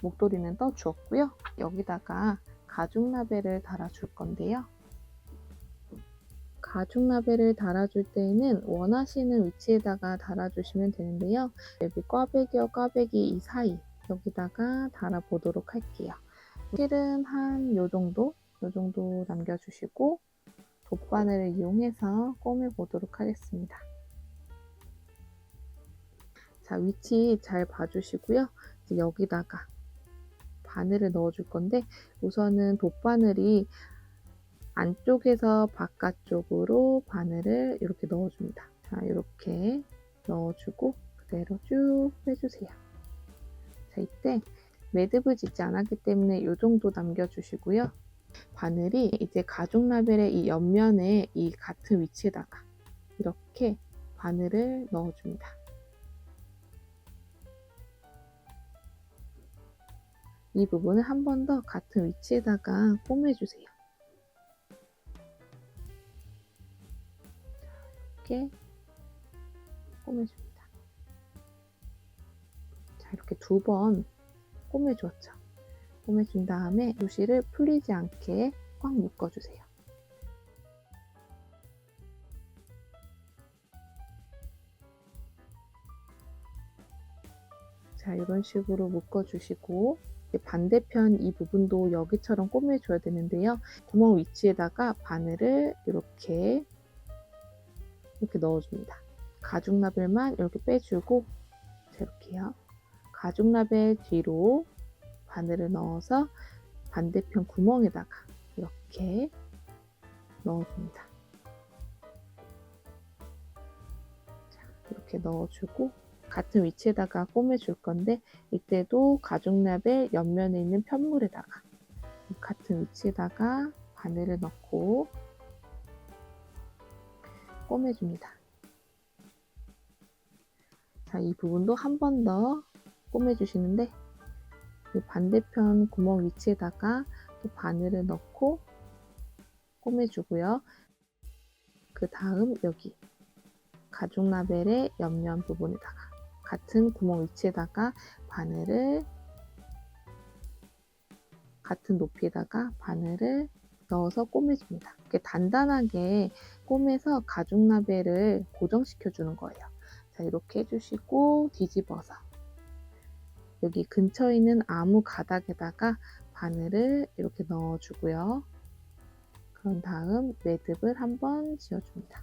목도리는 떠주었고요. 여기다가 가죽나베를 달아줄 건데요. 가죽나베를 달아줄 때에는 원하시는 위치에다가 달아주시면 되는데요. 여기 꽈배기와 꽈배기 이 사이 여기다가 달아보도록 할게요. 실은 한 요 정도 남겨주시고 돗바늘을 이용해서 꼬매보도록 하겠습니다. 자, 위치 잘 봐주시고요. 이제 여기다가 바늘을 넣어줄 건데 우선은 돗바늘이 안쪽에서 바깥쪽으로 바늘을 이렇게 넣어줍니다. 자, 이렇게 넣어주고 그대로 쭉 빼주세요. 자, 이때 매듭을 짓지 않았기 때문에 이 정도 남겨주시고요. 바늘이 이제 가죽라벨의 이 옆면에 이 같은 위치에다가 이렇게 바늘을 넣어줍니다. 이 부분을 한 번 더 같은 위치에다가 꼬매주세요. 이렇게 꼬매줍니다. 자, 이렇게 두 번 꼬매주었죠. 꼬매준 다음에 요실을 풀리지 않게 꽉 묶어주세요. 자, 이런 식으로 묶어주시고 반대편 이 부분도 여기처럼 꼬매줘야 되는데요. 구멍 위치에다가 바늘을 이렇게 넣어줍니다. 가죽라벨만 이렇게 빼주고 자, 이렇게요. 가죽라벨 뒤로 바늘을 넣어서 반대편 구멍에다가 이렇게 넣어줍니다. 자, 이렇게 넣어주고 같은 위치에다가 꼬매줄 건데 이때도 가죽라벨 옆면에 있는 편물에다가 같은 위치에다가 바늘을 넣고 꼬매줍니다. 자, 이 부분도 한 번 더 꼬매주시는데 이 반대편 구멍 위치에다가 또 바늘을 넣고 꼬매주고요. 그 다음 여기 가죽라벨의 옆면 부분에다가 같은 구멍 위치에다가 바늘을 같은 높이에다가 바늘을 넣어서 꼬매줍니다. 이렇게 단단하게 꼬매서 가죽라벨을 고정시켜 주는 거예요. 자, 자, 이렇게 해주시고 뒤집어서 여기 근처에 있는 아무 가닥에다가 바늘을 이렇게 넣어주고요. 그런 다음 매듭을 한번 지어줍니다.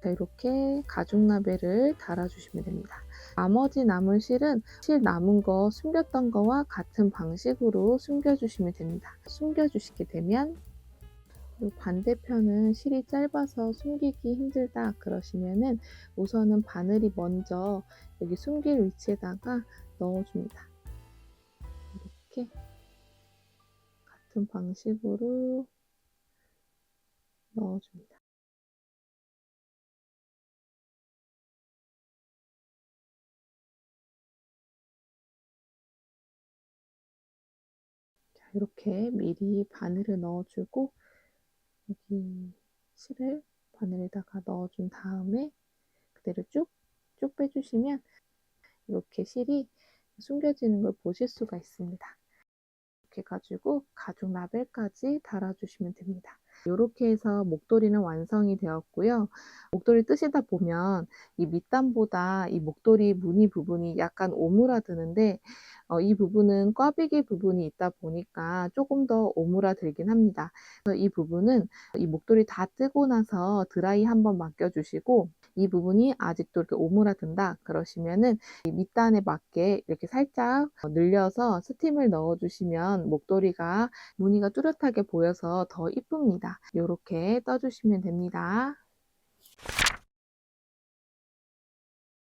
자, 이렇게 가죽나베를 달아주시면 됩니다. 나머지 남은 실은 실 남은 거 숨겼던 거와 같은 방식으로 숨겨주시면 됩니다. 숨겨주시게 되면 반대편은 실이 짧아서 숨기기 힘들다 그러시면은 우선은 바늘이 먼저 여기 숨길 위치에다가 넣어줍니다. 이렇게 같은 방식으로 넣어줍니다. 자, 이렇게 미리 바늘을 넣어주고 여기 실을 바늘에다가 넣어준 다음에 그대로 쭉쭉 빼주시면 이렇게 실이 숨겨지는 걸 보실 수가 있습니다. 이렇게 해가지고 가죽 라벨까지 달아주시면 됩니다. 이렇게 해서 목도리는 완성이 되었고요. 목도리 뜨시다 보면 이 밑단보다 이 목도리 무늬 부분이 약간 오므라드는데 이 부분은 꽈배기 부분이 있다 보니까 조금 더 오므라들긴 합니다. 그래서 이 부분은 이 목도리 다 뜨고 나서 드라이 한번 맡겨주시고 이 부분이 아직도 이렇게 오므라든다 그러시면은 이 밑단에 맞게 이렇게 살짝 늘려서 스팀을 넣어주시면 목도리가 무늬가 뚜렷하게 보여서 더 이쁩니다. 이렇게 떠주시면 됩니다.